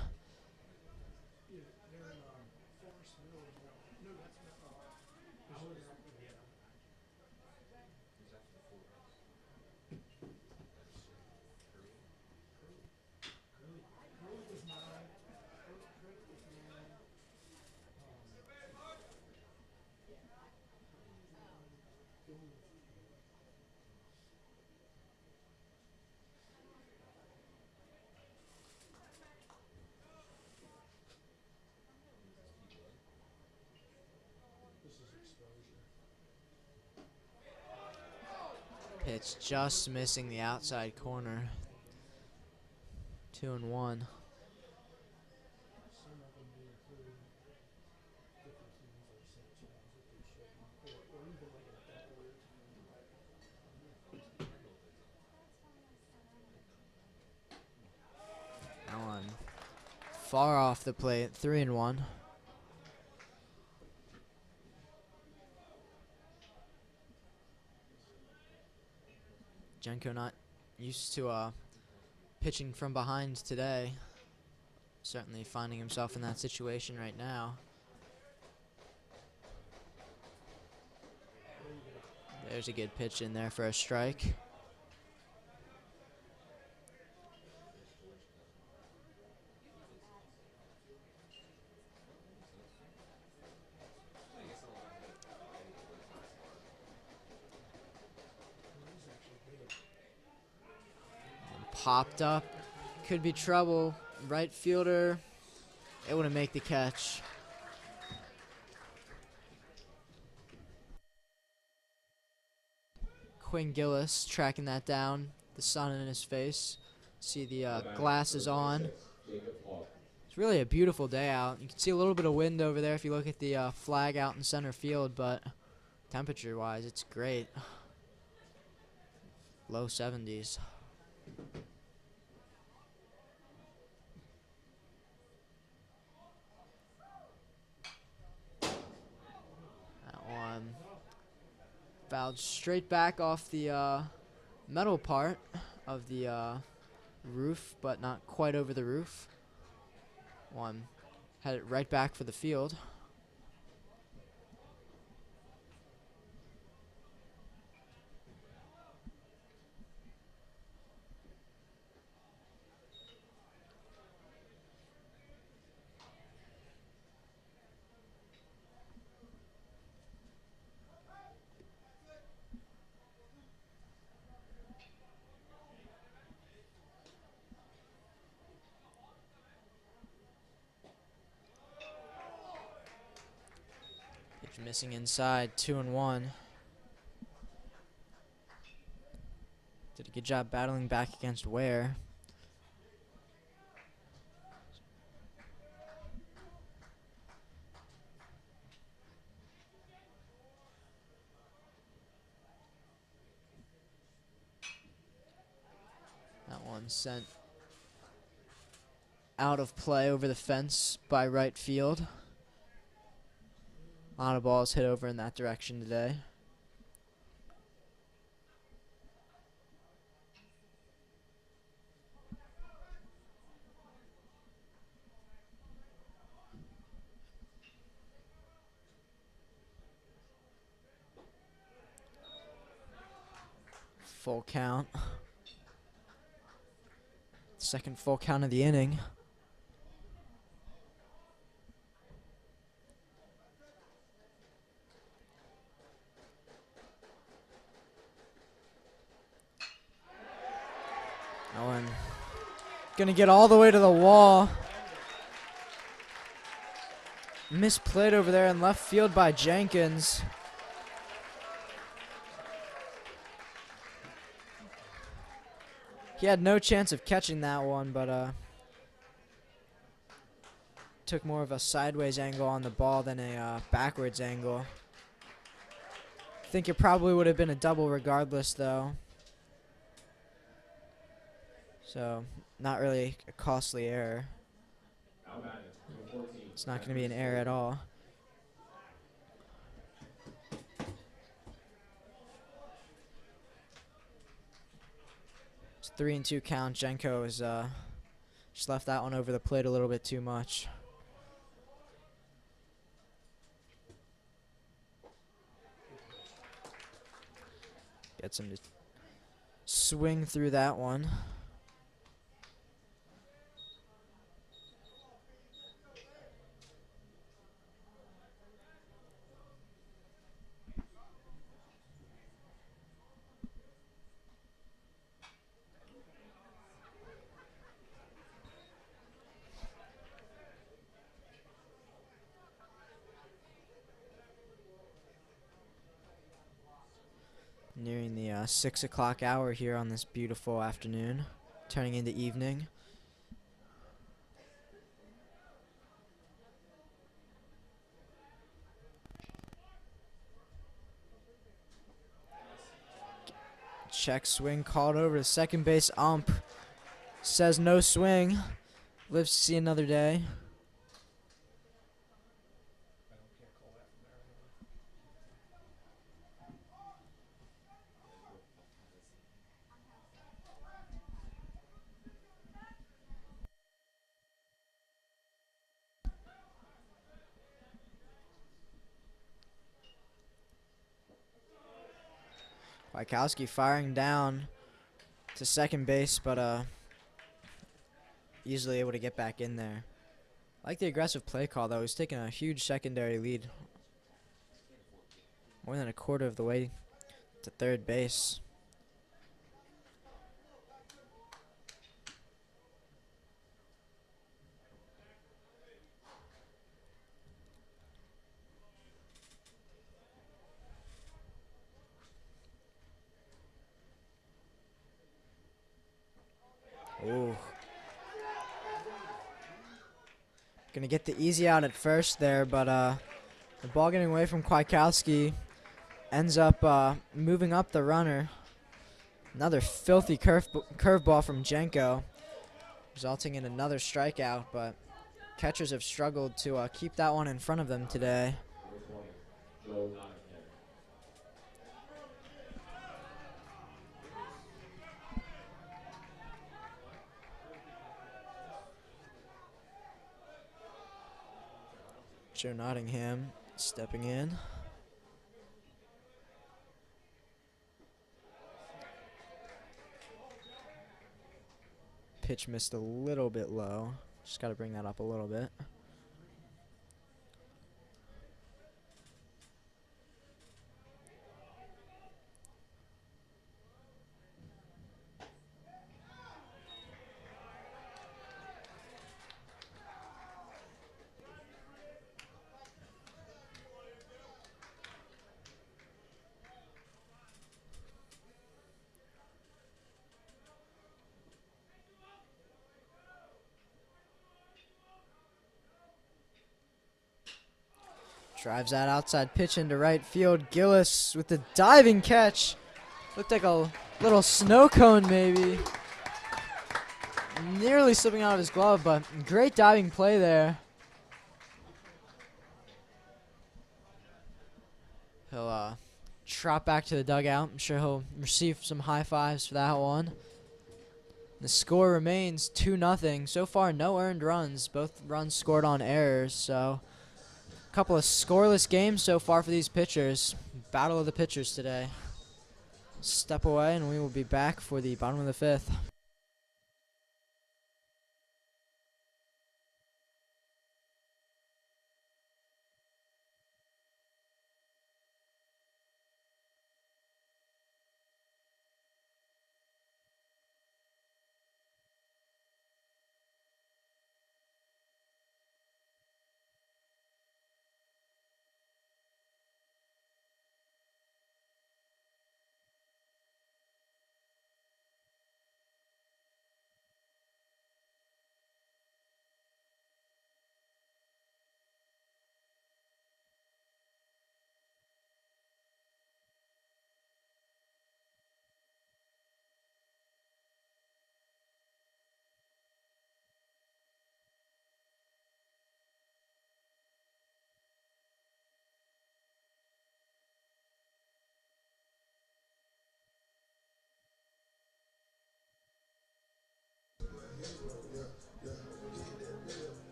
It's just missing the outside corner. 2-1. That one far off the plate. 3-1. Jenko not used to pitching from behind today. Certainly finding himself in that situation right now. There's a good pitch in there for a strike. Popped up. Could be trouble. Right fielder able to make the catch. Quinn Gillis tracking that down. The sun in his face. See the glasses on. It's really a beautiful day out. You can see a little bit of wind over there if you look at the flag out in center field, but temperature-wise, it's great. Low 70s. That one fouled straight back off the metal part of the roof, but not quite over the roof. One had it right back for the field. Pitch missing inside, 2-1. Did a good job battling back against Ware. That one sent out of play over the fence by right field. A lot of balls hit over in that direction today. Full count. Second full count of the inning. Owen gonna get all the way to the wall. Misplayed over there in left field by Jenkins. He had no chance of catching that one, but took more of a sideways angle on the ball than a backwards angle. I think it probably would have been a double regardless, though. So, not really a costly error. It's not going to be an error at all. It's 3-2 count. Jenko is just left that one over the plate a little bit too much. Gets him to swing through that one. Nearing the 6 o'clock hour here on this beautiful afternoon, turning into evening. Check swing called over to second base. Ump says no swing. Lives to see another day. Wykowski firing down to second base, but easily able to get back in there. I like the aggressive play call, though. He's taking a huge secondary lead. More than a quarter of the way to third base. Ooh. Gonna get the easy out at first there, but the ball getting away from Kwiatkowski ends up moving up the runner. Another filthy curveball from Jenko, resulting in another strikeout, but catchers have struggled to keep that one in front of them today. Number 20, Joe Nottingham. Joe Nottingham stepping in. Pitch missed a little bit low. Just got to bring that up a little bit. Drives that outside pitch into right field. Gillis with the diving catch. Looked like a little snow cone maybe. Nearly slipping out of his glove, but great diving play there. He'll trot back to the dugout. I'm sure he'll receive some high fives for that one. The score remains 2-0. So far, no earned runs. Both runs scored on errors, so couple of scoreless games so far for these pitchers. Battle of the pitchers today. Step away and we will be back for the bottom of the fifth.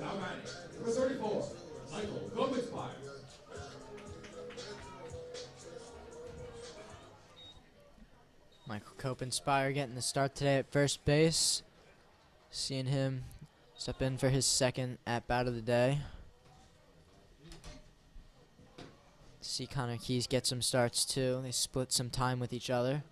Now batting, number 34, Michael Gomez-Meyer. Michael Copenspire getting the start today at first base. Seeing him step in for his second at-bat of the day. See Connor Keys get some starts too. They split some time with each other.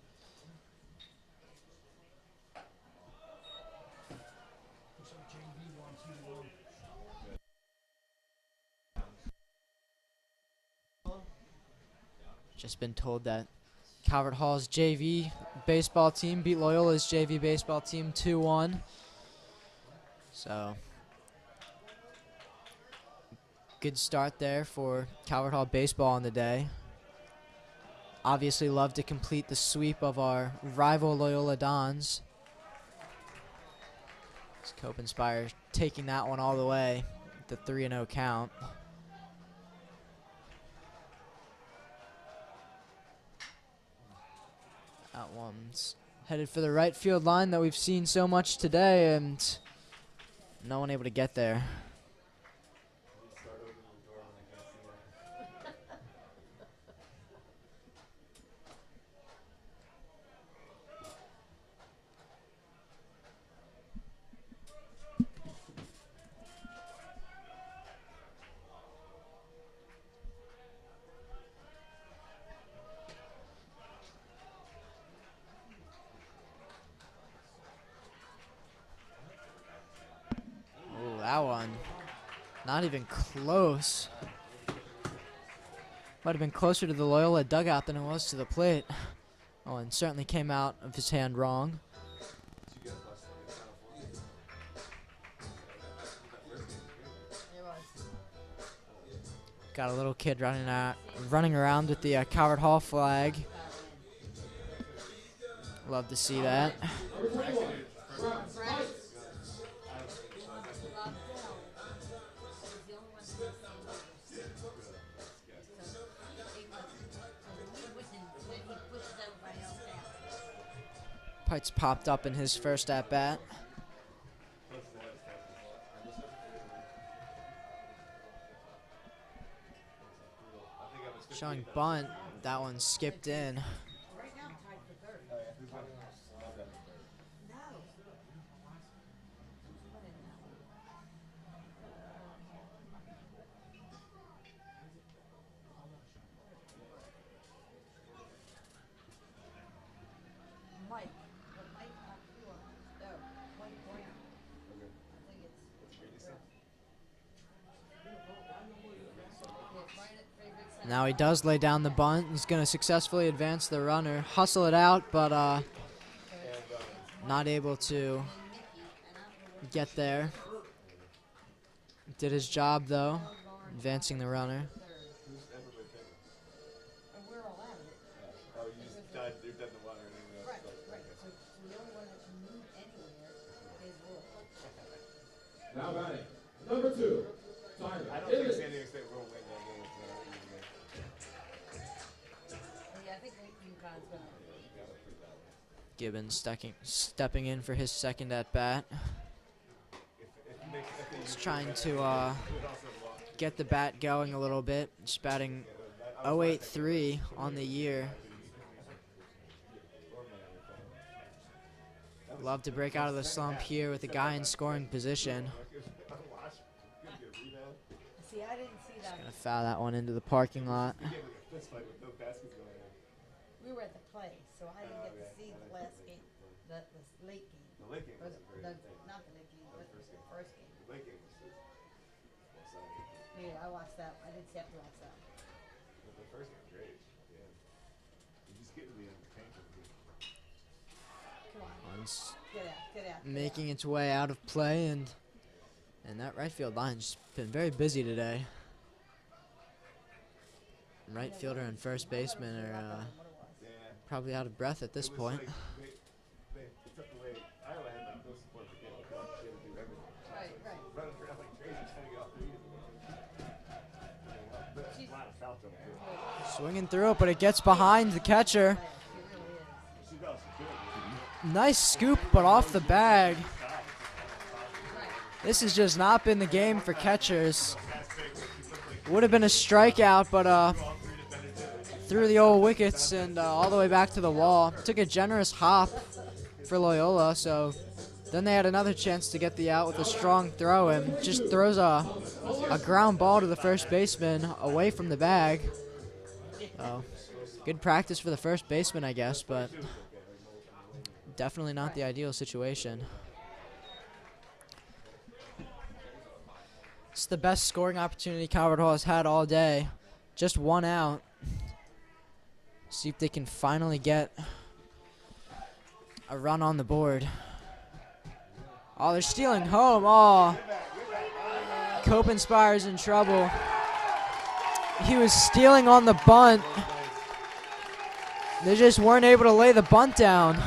Just been told that Calvert Hall's JV baseball team beat Loyola's JV baseball team 2-1. So, good start there for Calvert Hall baseball on the day. Obviously love to complete the sweep of our rival Loyola Dons. Cope Inspire taking that one all the way, the 3-0 count. That one's headed for the right field line that we've seen so much today, and no one able to get there. Oh, that one. Not even close. Might have been closer to the Loyola dugout than it was to the plate. Oh, and certainly came out of his hand wrong. Got a little kid running around with the Calvert Hall flag. Love to see that. Pites popped up in his first at-bat. Showing bunt, that one skipped in. Now he does lay down the bunt. He's going to successfully advance the runner, hustle it out, but not able to get there. Did his job, though, advancing the runner. Now batting, number 2, Tyler. I don't think San Diego State will win that game. Yeah, I think UConn's gonna. Gibbons stepping in for his second at-bat. He's trying to get the bat going a little bit. Just batting 0.83 on the year. Love to break out of the slump here with a guy in scoring position. See, I didn't see that. Gonna foul that one into the parking lot. We were at the play, so I didn't get to see the last game, the late game. The late game Or was a great the, game. not the late game, but the first game. The late game was just Yeah, I watched that. I did have to watch that. the first game was great. Yeah. You just get to the entertainment. Come on, One's get out, get out. Get making its way out of play, and that right field line's been very busy today. Right fielder and first baseman are probably out of breath at this point. They took away. Iowa had like no support for kids. They had to do everything. Right, right. Running around like crazy trying to get off the But a lot of foul trouble too. Swinging through it, but it gets behind the catcher. She does. She's good. Nice scoop, but off the bag. This has just not been the game for catchers. Would have been a strikeout, but through the old wickets and all the way back to the wall. Took a generous hop for Loyola, so then they had another chance to get the out with a strong throw and just throws a ground ball to the first baseman away from the bag. So good practice for the first baseman, I guess, but definitely not the ideal situation. It's the best scoring opportunity Calvert Hall has had all day. Just one out. See if they can finally get a run on the board. Oh, they're stealing home. Oh, Copenspire's in trouble. He was stealing on the bunt. They just weren't able to lay the bunt down.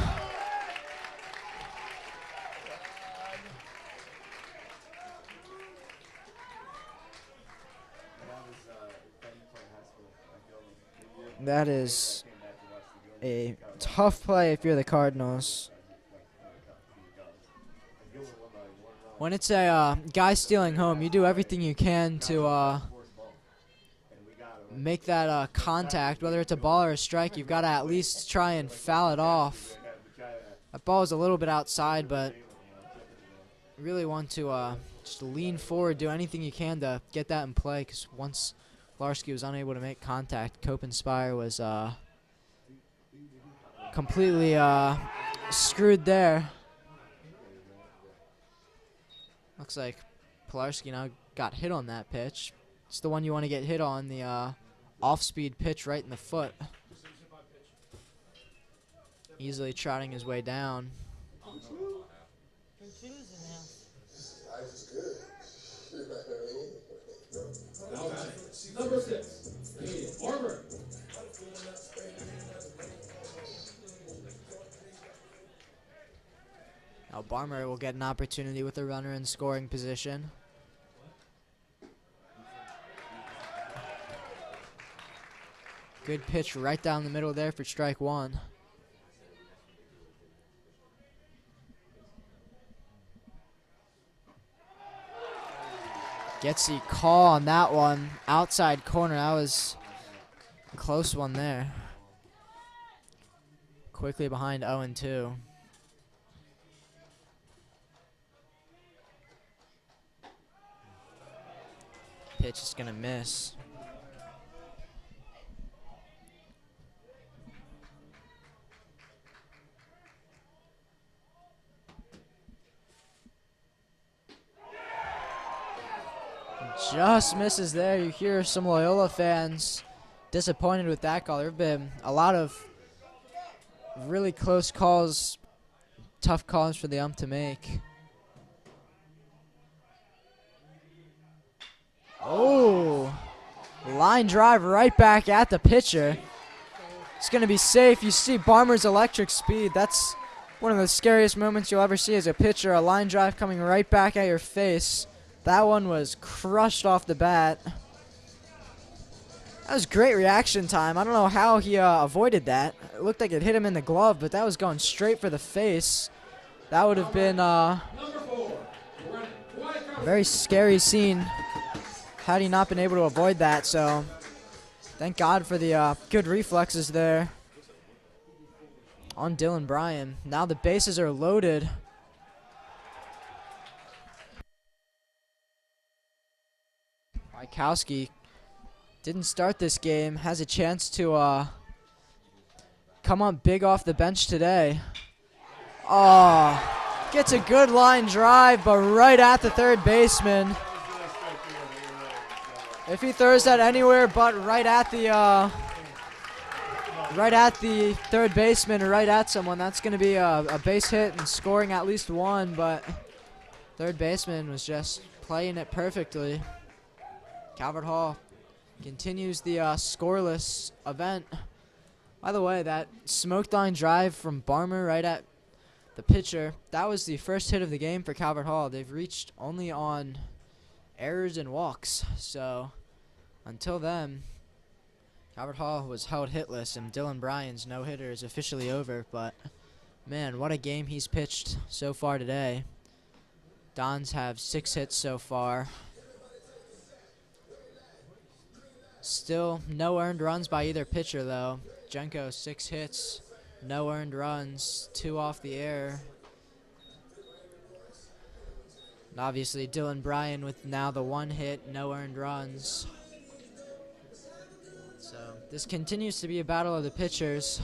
That is a tough play if you're the Cardinals. When it's a guy stealing home, you do everything you can to make that contact, whether it's a ball or a strike. You've got to at least try and foul it off. That ball is a little bit outside, but you really want to just lean forward, do anything you can to get that in play, because once Varsity was unable to make contact, Copenspire was completely screwed there. Looks like Pilarski now got hit on that pitch. It's the one you want to get hit on, the off-speed pitch right in the foot. Easily trotting his way down. Number 6, Canadian Barber. Now Barmer will get an opportunity with a runner in scoring position. Good pitch right down the middle there for strike one. Gets the call on that one. Outside corner. That was a close one there. Quickly behind 0-2. Pitch is going to miss. Just misses there. You hear some Loyola fans disappointed with that call. There have been a lot of really close calls, tough calls for the ump to make. Oh, line drive right back at the pitcher. It's going to be safe. You see Barmer's electric speed. That's one of the scariest moments you'll ever see as a pitcher, a line drive coming right back at your face. That one was crushed off the bat. That was great reaction time. I don't know how he avoided that. It looked like it hit him in the glove, but that was going straight for the face. That would have been a very scary scene had he not been able to avoid that. So thank God for the good reflexes there on Dylan Bryan. Now the bases are loaded. Wykowski didn't start this game, has a chance to come on big off the bench today. Oh, gets a good line drive, but right at the third baseman. If he throws that anywhere but right at the third baseman or right at someone, that's going to be a base hit and scoring at least one, but third baseman was just playing it perfectly. Calvert Hall continues the scoreless event. By the way, that smoked line drive from Barmer right at the pitcher, that was the first hit of the game for Calvert Hall. They've reached only on errors and walks. So until then, Calvert Hall was held hitless, and Dylan Bryan's no-hitter is officially over. But, man, what a game he's pitched so far today. Dons have 6 hits so far. Still no earned runs by either pitcher, though. Jenko, 6 hits, no earned runs, 2 off the air. And obviously, Dylan Bryan with now the 1 hit, no earned runs. So this continues to be a battle of the pitchers.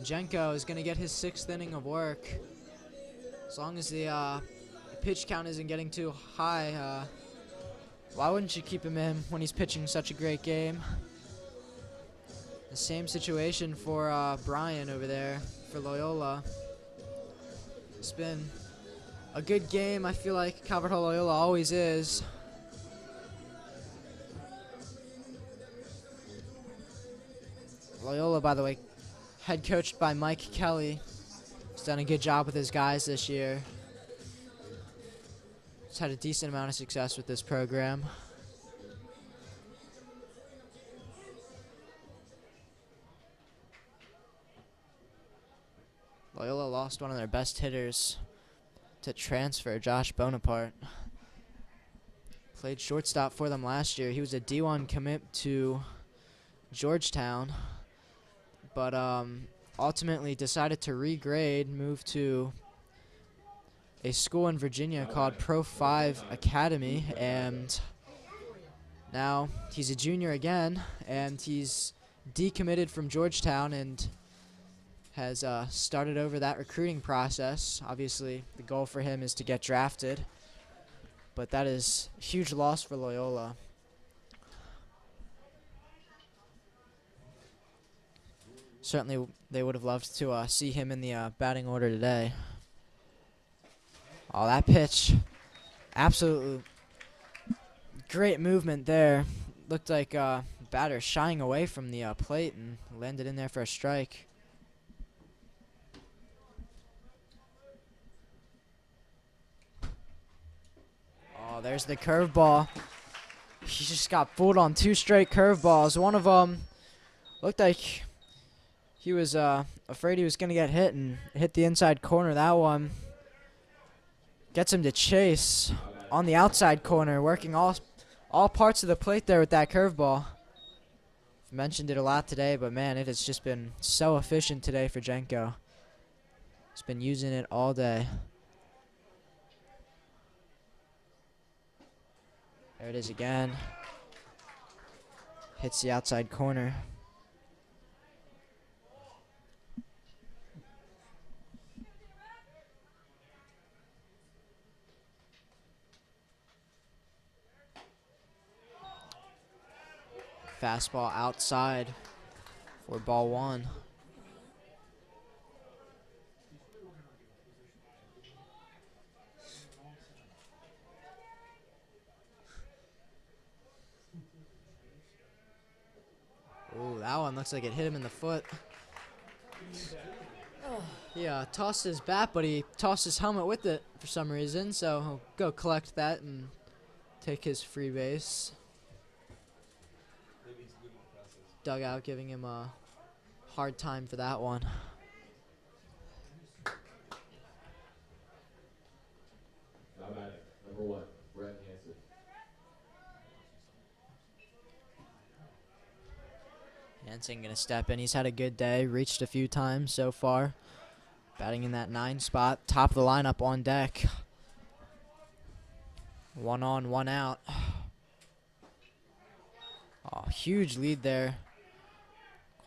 Jenko is going to get his 6th inning of work. As long as the pitch count isn't getting too high, why wouldn't you keep him in when he's pitching such a great game? The same situation for Brian over there for Loyola. It's been a good game. I feel like Calvert Hall Loyola always is. Loyola, by the way, head coached by Mike Kelly. He's done a good job with his guys this year. He's had a decent amount of success with this program. Loyola lost one of their best hitters to transfer, Josh Bonaparte. Played shortstop for them last year. He was a D1 commit to Georgetown, but ultimately decided to regrade, move to a school in Virginia called Pro 5 Academy, and now he's a junior again, and he's decommitted from Georgetown and has started over that recruiting process. Obviously, the goal for him is to get drafted, but that is a huge loss for Loyola. Certainly, they would have loved to see him in the batting order today. Oh, that pitch. Absolutely great movement there. Looked like batter shying away from the plate and landed in there for a strike. Oh, there's the curveball. He just got fooled on 2 straight curveballs. One of them looked like he was afraid he was going to get hit and hit the inside corner. That one gets him to chase on the outside corner, working all parts of the plate there with that curveball. I've mentioned it a lot today, but man, it has just been so efficient today for Jenko. He's been using it all day. There it is again. Hits the outside corner. Fastball outside for ball 1. Ooh, that one looks like it hit him in the foot. He tossed his bat, but he tossed his helmet with it for some reason, so he'll go collect that and take his free base. Dugout giving him a hard time for that one. Now batting, number 1, Brett Hansen. Hansen gonna step in. He's had a good day, reached a few times so far. Batting in that 9 spot, top of the lineup on deck. 1 on, 1 out. Oh, huge lead there.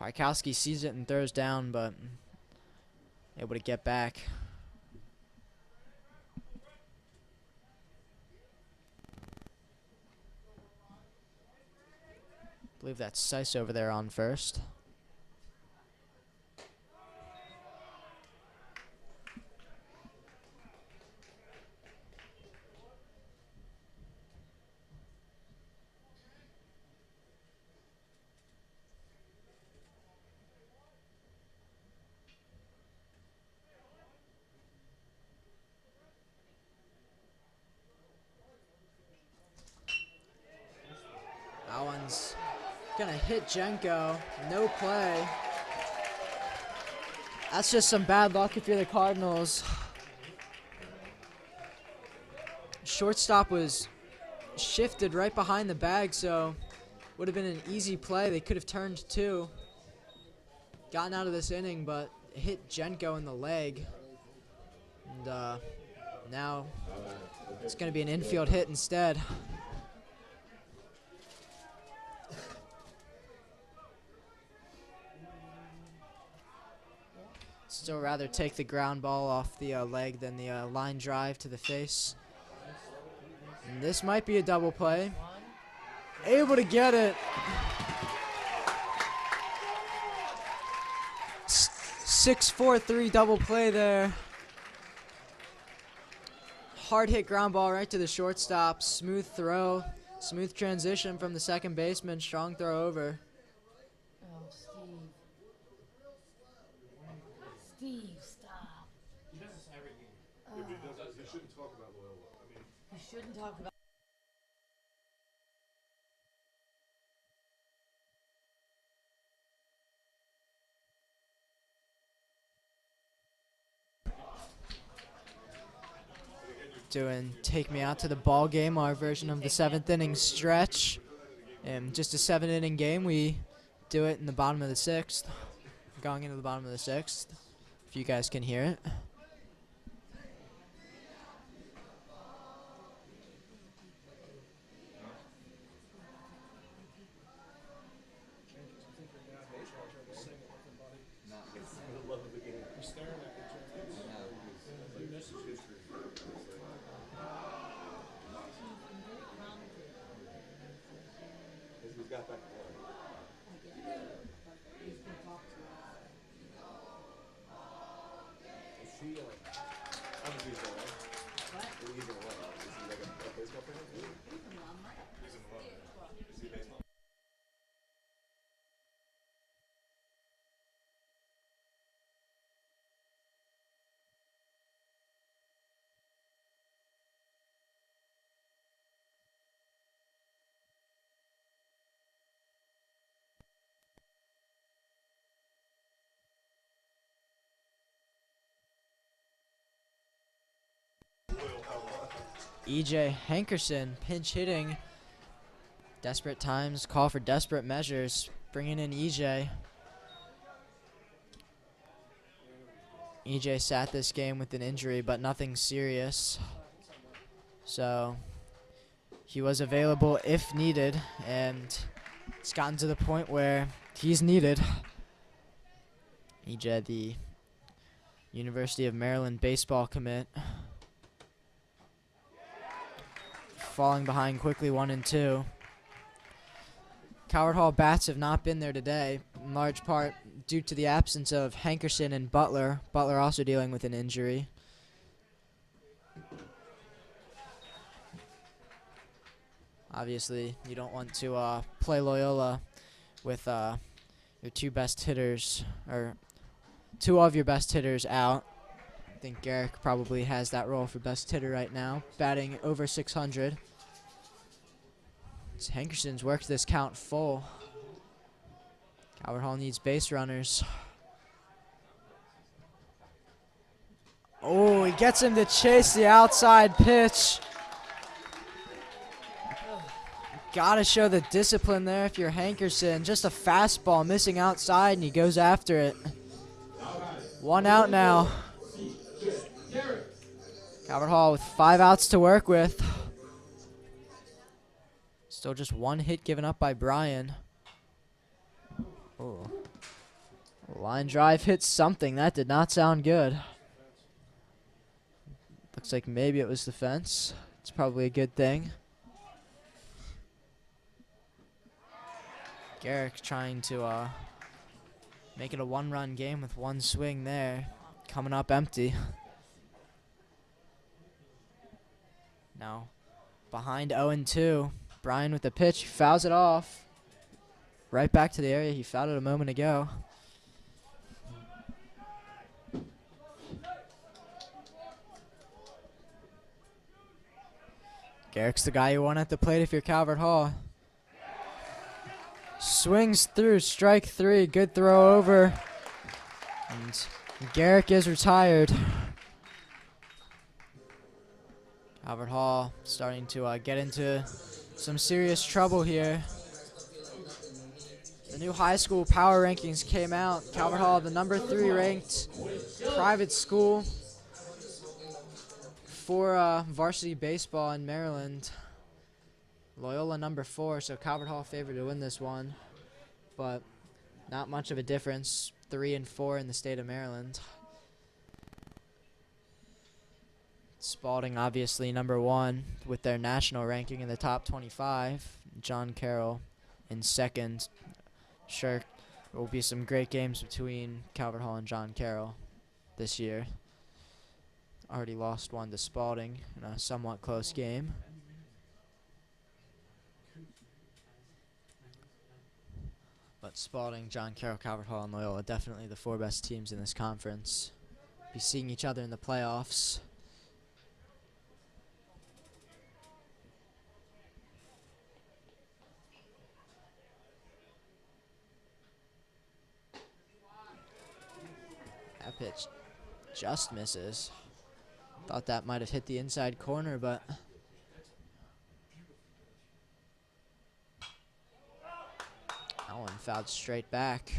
Kwiatkowski sees it and throws down, but able to get back. I believe that's Seiss over there on first. That one's gonna hit Jenko. No play. That's just some bad luck if you're the Cardinals. Shortstop was shifted right behind the bag, so would have been an easy play. They could have turned 2, gotten out of this inning, but it hit Jenko in the leg. And now it's gonna be an infield hit instead. Still rather take the ground ball off the leg than the line drive to the face. And this might be a double play. Able to get it. 6-4-3 double play there. Hard hit ground ball right to the shortstop. Smooth throw. Smooth transition from the second baseman. Strong throw over. Oh, Steve. Steve, stop. He does this every game. Yeah, but he shouldn't talk about Loyola. I mean, You shouldn't talk about. Doing Take Me Out to the Ball Game, our version of the 7th inning stretch. And just a 7-inning game, we do it in the bottom of the 6th. Going into the bottom of the 6th, if you guys can hear it. EJ Hankerson pinch hitting. Desperate times call for desperate measures. Bringing in EJ. EJ sat this game with an injury, but nothing serious. So he was available if needed, and it's gotten to the point where he's needed. EJ, the University of Maryland baseball commit. Falling behind quickly, 1-2. Coward Hall bats have not been there today, in large part due to the absence of Hankerson and Butler. Butler also dealing with an injury. Obviously, you don't want to play Loyola with your two best hitters, or two of your best hitters out. I think Garrick probably has that role for best hitter right now, batting over 600. Hankerson's worked this count full. Coward Hall needs base runners. Oh, he gets him to chase the outside pitch. Gotta show the discipline there if you're Hankerson. Just a fastball missing outside, and he goes after it. 1 out now. Coward Hall with 5 outs to work with. Still just 1 hit given up by Brian. Oh. Line drive hit something. That did not sound good. Looks like maybe it was the fence. It's probably a good thing. Garrick trying to make it a 1-run game with 1 swing there. Coming up empty. Now behind 0-2. Brian with the pitch, fouls it off. Right back to the area he fouled it a moment ago. Garrick's the guy you want at the plate if you're Calvert Hall. Swings through, strike 3, good throw over. And Garrick is retired. Calvert Hall starting to get into some serious trouble here. The new high school power rankings came out. Calvert Hall, the number 3 ranked private school for varsity baseball in Maryland. Loyola number 4, so Calvert Hall favored to win this one, but not much of a difference. 3 and 4 in the state of Maryland. Spalding obviously number 1 with their national ranking in the top 25. John Carroll in second. Sure, There will be some great games between Calvert Hall and John Carroll this year. Already lost one to Spalding in a somewhat close game. But Spalding, John Carroll, Calvert Hall, and Loyola, definitely the 4 best teams in this conference. Be seeing each other in the playoffs. That pitch just misses. Thought that might have hit the inside corner, but that one fouled straight back.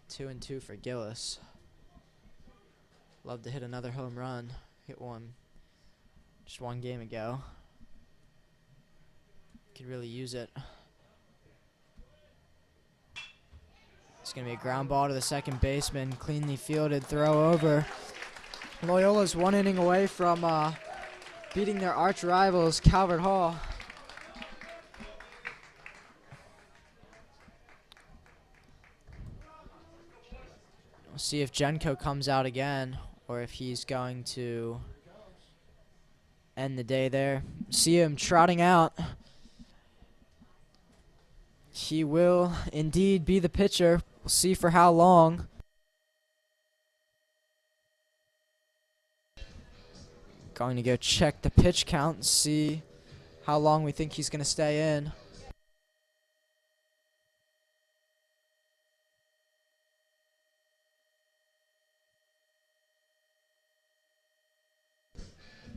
Two and two for Gillis. Love to hit another home run. Hit one just one game ago. Could really use it. It's going to be a ground ball to the second baseman. Cleanly fielded throw over. Loyola's 1 inning away from beating their arch rivals, Calvert Hall. We'll see if Jenko comes out again or if he's going to end the day there. See him trotting out. He will indeed be the pitcher. We'll see for how long. Going to go check the pitch count and see how long we think he's going to stay in.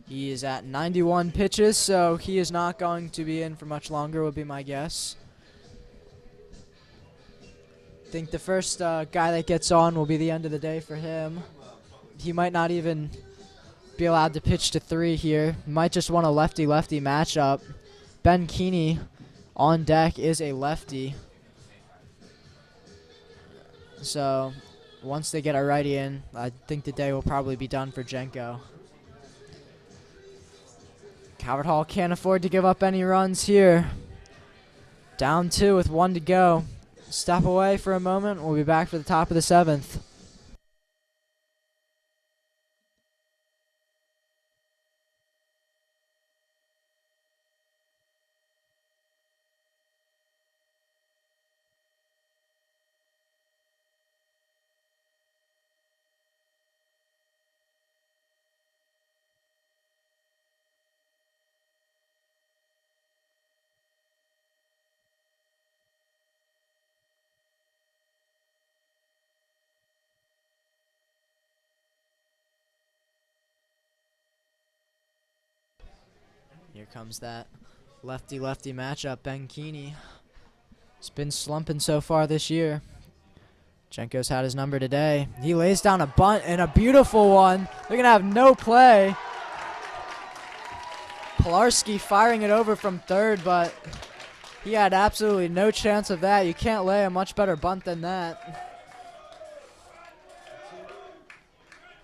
He is at 91 pitches, so he is not going to be in for much longer, would be my guess. I think the first guy that gets on will be the end of the day for him. He might not even be allowed to pitch to 3 here. Might just want a lefty-lefty matchup. Ben Keeney on deck is a lefty. So once they get a righty in, I think the day will probably be done for Jenko. Calvert Hall can't afford to give up any runs here. Down 2 with 1 to go. Step away for a moment. We'll be back for the top of the 7th. Here comes that lefty-lefty matchup. Ben Keeney has been slumping so far this year. Jenko's had his number today. He lays down a bunt and a beautiful one. They're going to have no play. Pilarski firing it over from third, but he had absolutely no chance of that. You can't lay a much better bunt than that.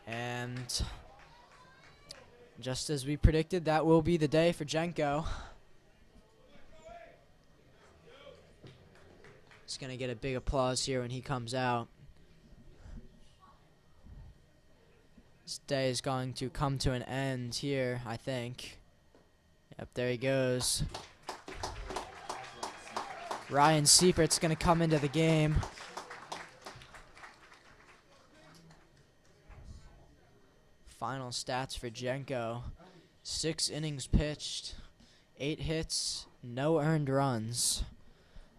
And just as we predicted, that will be the day for Jenko. He's going to get a big applause here when he comes out. This day is going to come to an end here, I think. Yep, there he goes. Ryan Siepert's going to come into the game. Final stats for Jenko. 6 innings pitched, 8 hits, no earned runs.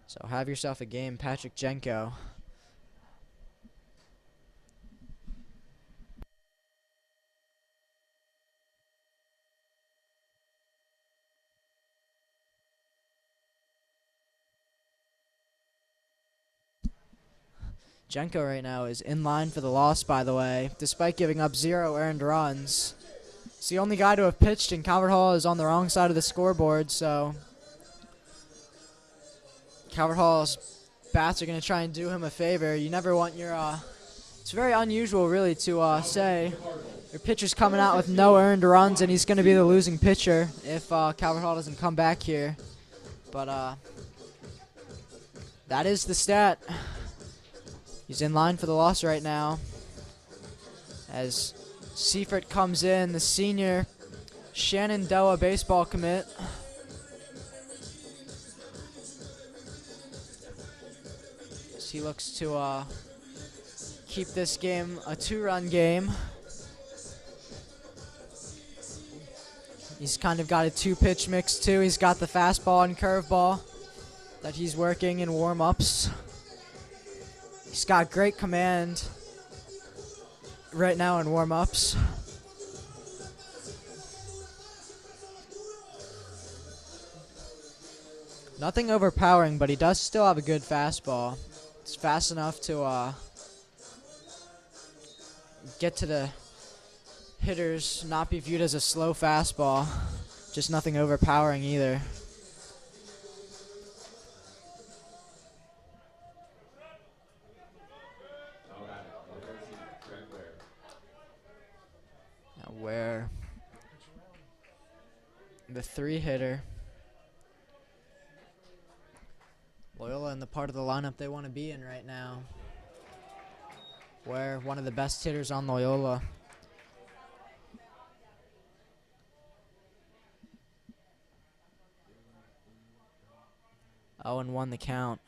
So have yourself a game, Patrick Jenko. Jenko right now is in line for the loss, by the way, despite giving up 0 earned runs. He's the only guy to have pitched, and Calvert Hall is on the wrong side of the scoreboard, so Calvert Hall's bats are going to try and do him a favor. You never want your it's very unusual, really, to say Your pitcher's coming out with no earned runs, and he's going to be the losing pitcher if Calvert Hall doesn't come back here. But that is the stat. He's in line for the loss right now. As Seifert comes in, the senior Shenandoah baseball commit. As he looks to keep this game a 2-run game. He's kind of got a 2-pitch mix too. He's got the fastball and curveball that he's working in warm-ups. He's got great command right now in warm-ups. Nothing overpowering, but he does still have a good fastball. It's fast enough to get to the hitters, not be viewed as a slow fastball. Just nothing overpowering either. Now where the 3-hitter. Loyola in the part of the lineup they want to be in right now. Where one of the best hitters on Loyola. Oh, and 1 the count.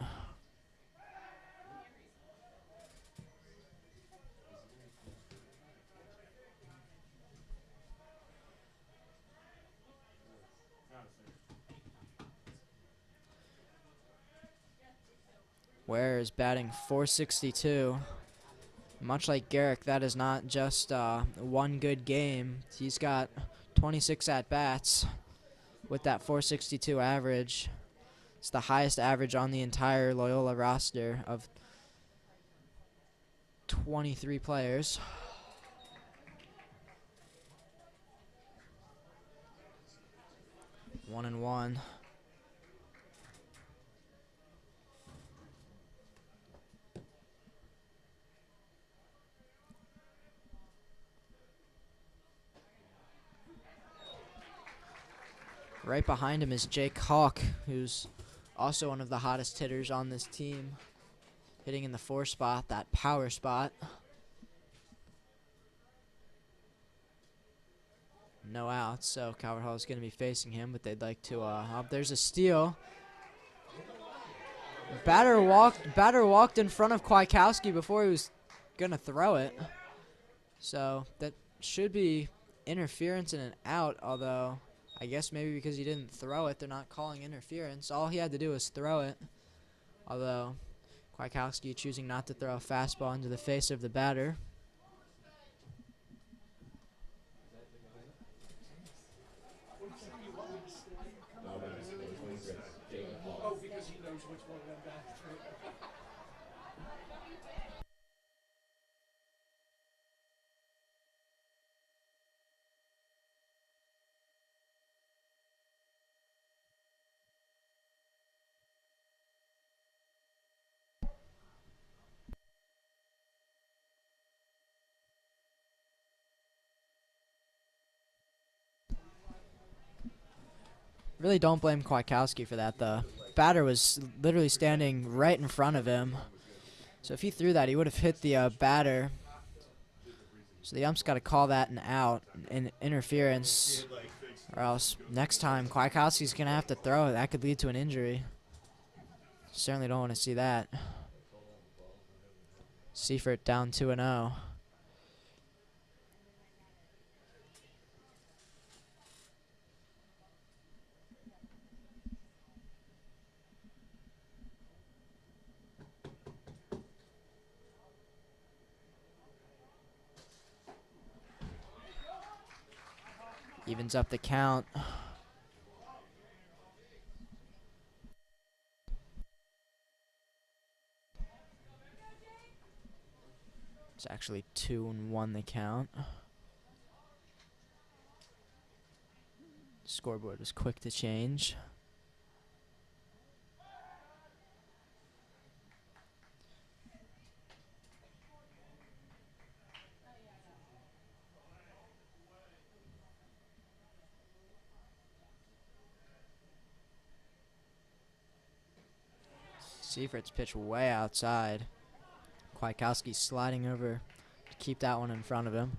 Ware is batting .462. Much like Garrick, that is not just one good game. He's got 26 at-bats with that .462 average. It's the highest average on the entire Loyola roster of 23 players. One and one. Right behind him is Jake Hawk, who's also one of the hottest hitters on this team. Hitting in the 4 spot, that power spot. No outs, so Calvert Hall is going to be facing him, but they'd like to, there's a steal. Batter walked in front of Kwiatkowski before he was going to throw it. So that should be interference and an out, although I guess maybe because he didn't throw it, they're not calling interference. All he had to do was throw it, although Kwiatkowski choosing not to throw a fastball into the face of the batter. Oh, because he knows which one of them guys threw it. Really don't blame Kwiatkowski for that. The batter was literally standing right in front of him. So if he threw that, he would have hit the batter. So the ump's got to call that an out, an interference, or else next time Kwiatkowski's going to have to throw it. That could lead to an injury. Certainly don't want to see that. Seifert down 2-0. Evens up the count. It's actually 2-1 the count. Scoreboard was quick to change. Seifert's pitch way outside. Kwiatkowski sliding over to keep that one in front of him.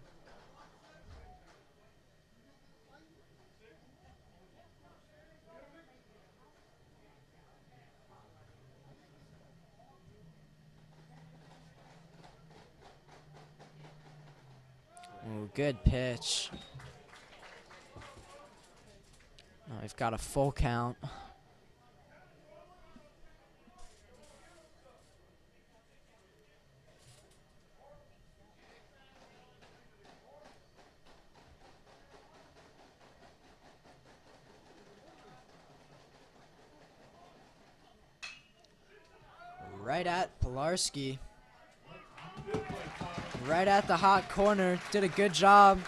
Ooh, good pitch. Now we've got a full count. Right at Pilarski. Right at the hot corner. Did a good job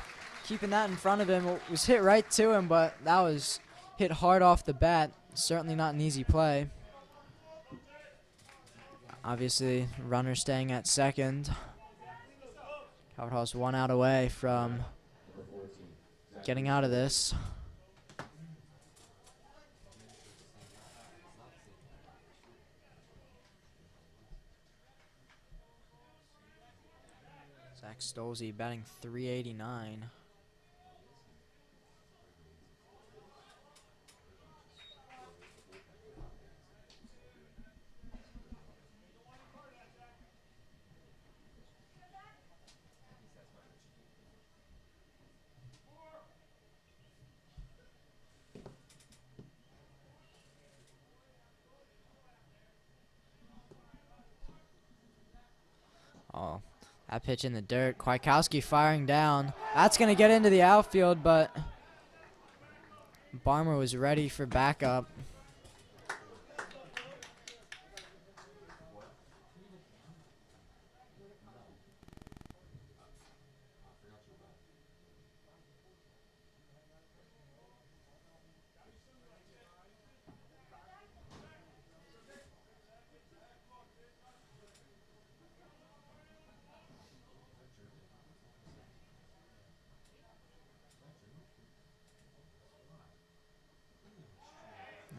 keeping that in front of him. It was hit right to him, but that was hit hard off the bat. Certainly not an easy play. Obviously, runner staying at second. Calvert Hall's 1 out away from getting out of this. Zach Stolze batting .389. Oh, that pitch in the dirt. Kwiatkowski firing down. That's going to get into the outfield, but Barmer was ready for backup.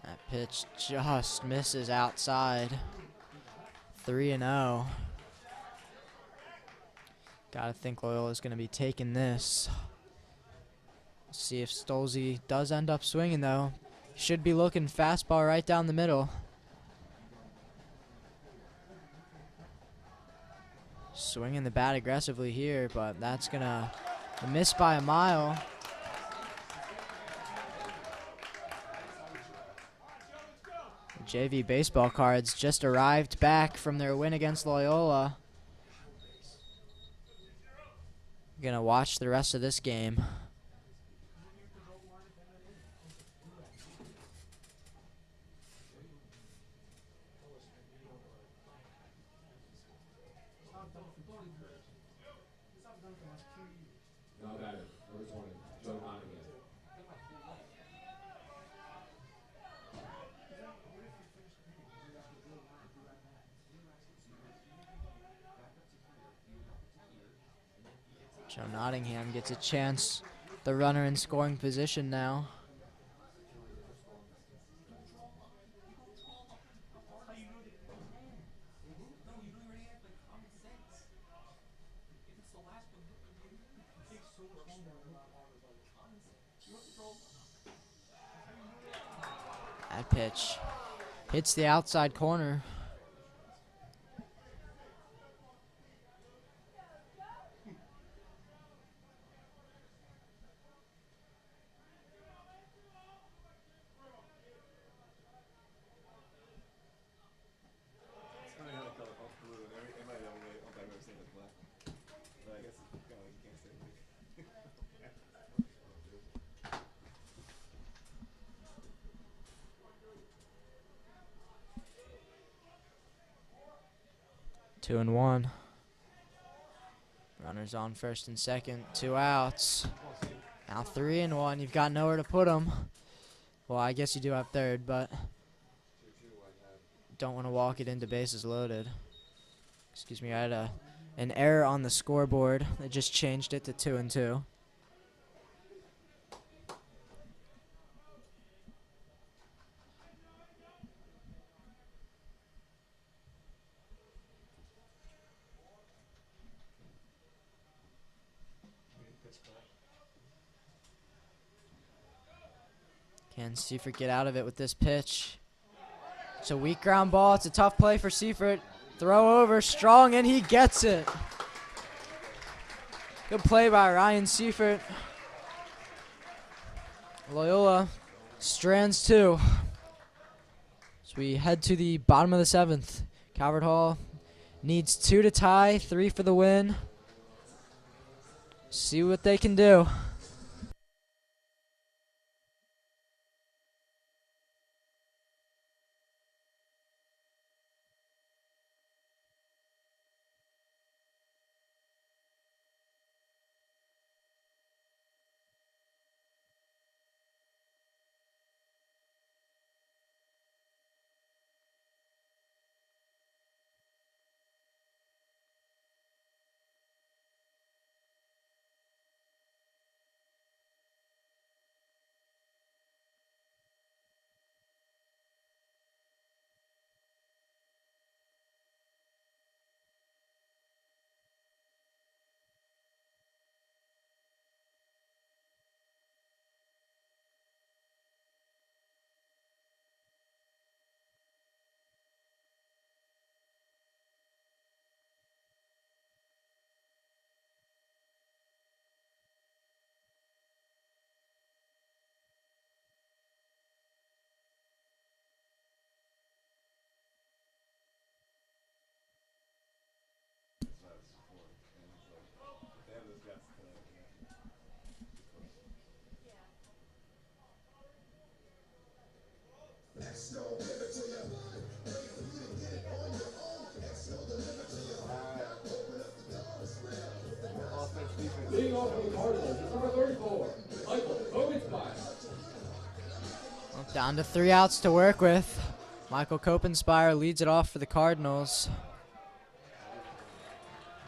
That pitch just misses outside. 3-0. Gotta think Loyola's gonna be taking this. See if Stolze does end up swinging though. Should be looking fastball right down the middle. Swinging the bat aggressively here, but that's gonna miss by a mile. JV baseball cards just arrived back from their win against Loyola. Gonna watch the rest of this game. Now batting, number 20, Joe Nottingham. Joe Nottingham gets a chance. The runner in scoring position now. That pitch hits the outside corner. Two and one. Runners on first and second. 2 outs. Now 3-1. You've got nowhere to put them. Well, I guess you do have third, but don't want to walk it into bases loaded. Excuse me, I had an error on the scoreboard. I just changed it to 2-2. Can Seifert get out of it with this pitch? It's a weak ground ball. It's a tough play for Seifert. Throw over, strong, and he gets it. Good play by Ryan Seifert. Loyola strands 2. So we head to the bottom of the 7th. Calvert Hall needs 2 to tie, 3 for the win. See what they can do. Leading off for the Cardinals is number 34, Michael Hogenspire. Well, down to 3 outs to work with. Michael Kopenspire leads it off for the Cardinals.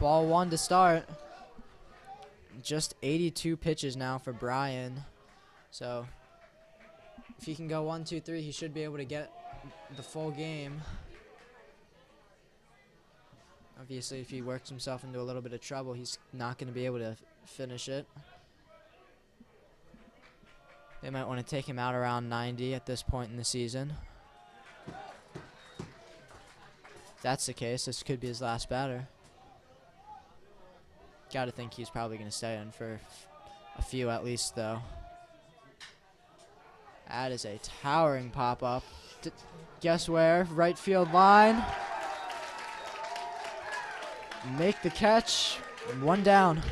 Ball 1 to start. Just 82 pitches now for Brian. So if he can go 1, 2, 3, he should be able to get the full game. Obviously, if he works himself into a little bit of trouble, he's not going to be able to finish it. They might want to take him out around 90 at this point in the season. If that's the case, this could be his last batter. Got to think he's probably going to stay in for a few at least, though. That is a towering pop-up. Guess where? Right field line. Make the catch. 1 down.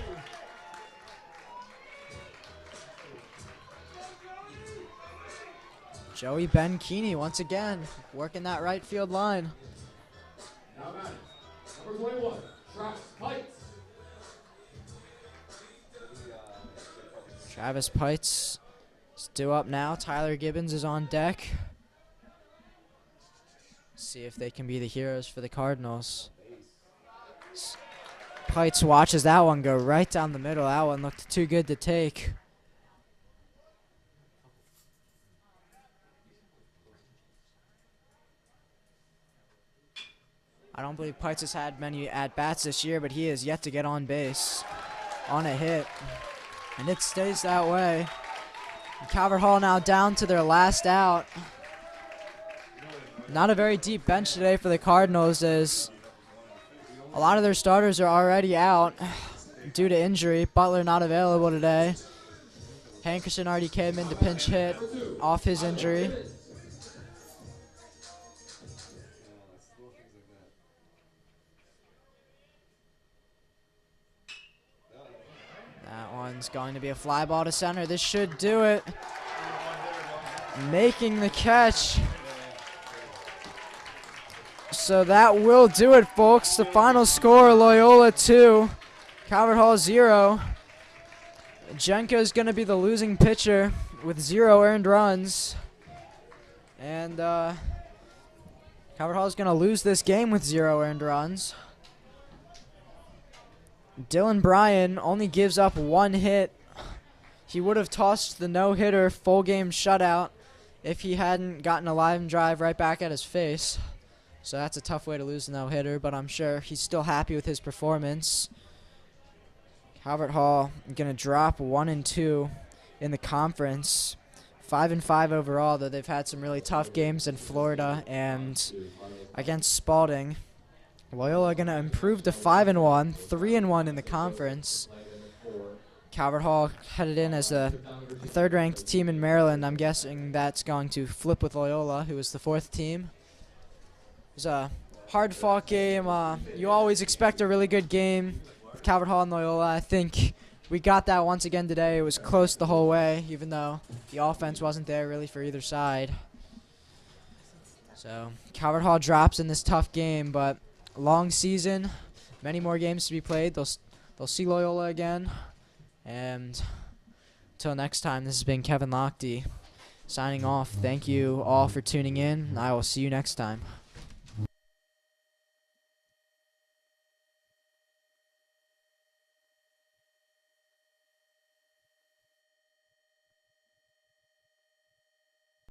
Joey Benkini once again working that right field line. Now batting, number 21, Travis Pites. Travis Pites is due up now. Tyler Gibbons is on deck. See if they can be the heroes for the Cardinals. Pites watches that one go right down the middle. That one looked too good to take. I don't believe Pites has had many at-bats this year, but he has yet to get on base on a hit. And it stays that way. And Calvert Hall now down to their last out. Not a very deep bench today for the Cardinals, as a lot of their starters are already out due to injury. Butler not available today. Hankerson already came in to pinch hit off his injury. That one's going to be a fly ball to center. This should do it. Making the catch. So that will do it, folks. The final score, Loyola 2, Calvert Hall 0. Jenko is going to be the losing pitcher with 0 earned runs. And Calvert Hall is going to lose this game with 0 earned runs. Dylan Bryan only gives up 1 hit. He would have tossed the no-hitter full game shutout if he hadn't gotten a line drive right back at his face. So that's a tough way to lose the no-hitter, but I'm sure he's still happy with his performance. Calvert Hall going to drop 1 and 2 in the conference. 5-5 overall, though they've had some really tough games in Florida and against Spalding. Loyola going to improve to 5-1, 3-1 in the conference. Calvert Hall headed in as a third-ranked team in Maryland. I'm guessing that's going to flip with Loyola, who is the fourth team. It was a hard-fought game. You always expect a really good game with Calvert Hall and Loyola. I think we got that once again today. It was close the whole way, even though the offense wasn't there really for either side. So Calvert Hall drops in this tough game, but long season, many more games to be played. They'll see Loyola again. And until next time, this has been Kevin Lochte signing off. Thank you all for tuning in. I will see you next time.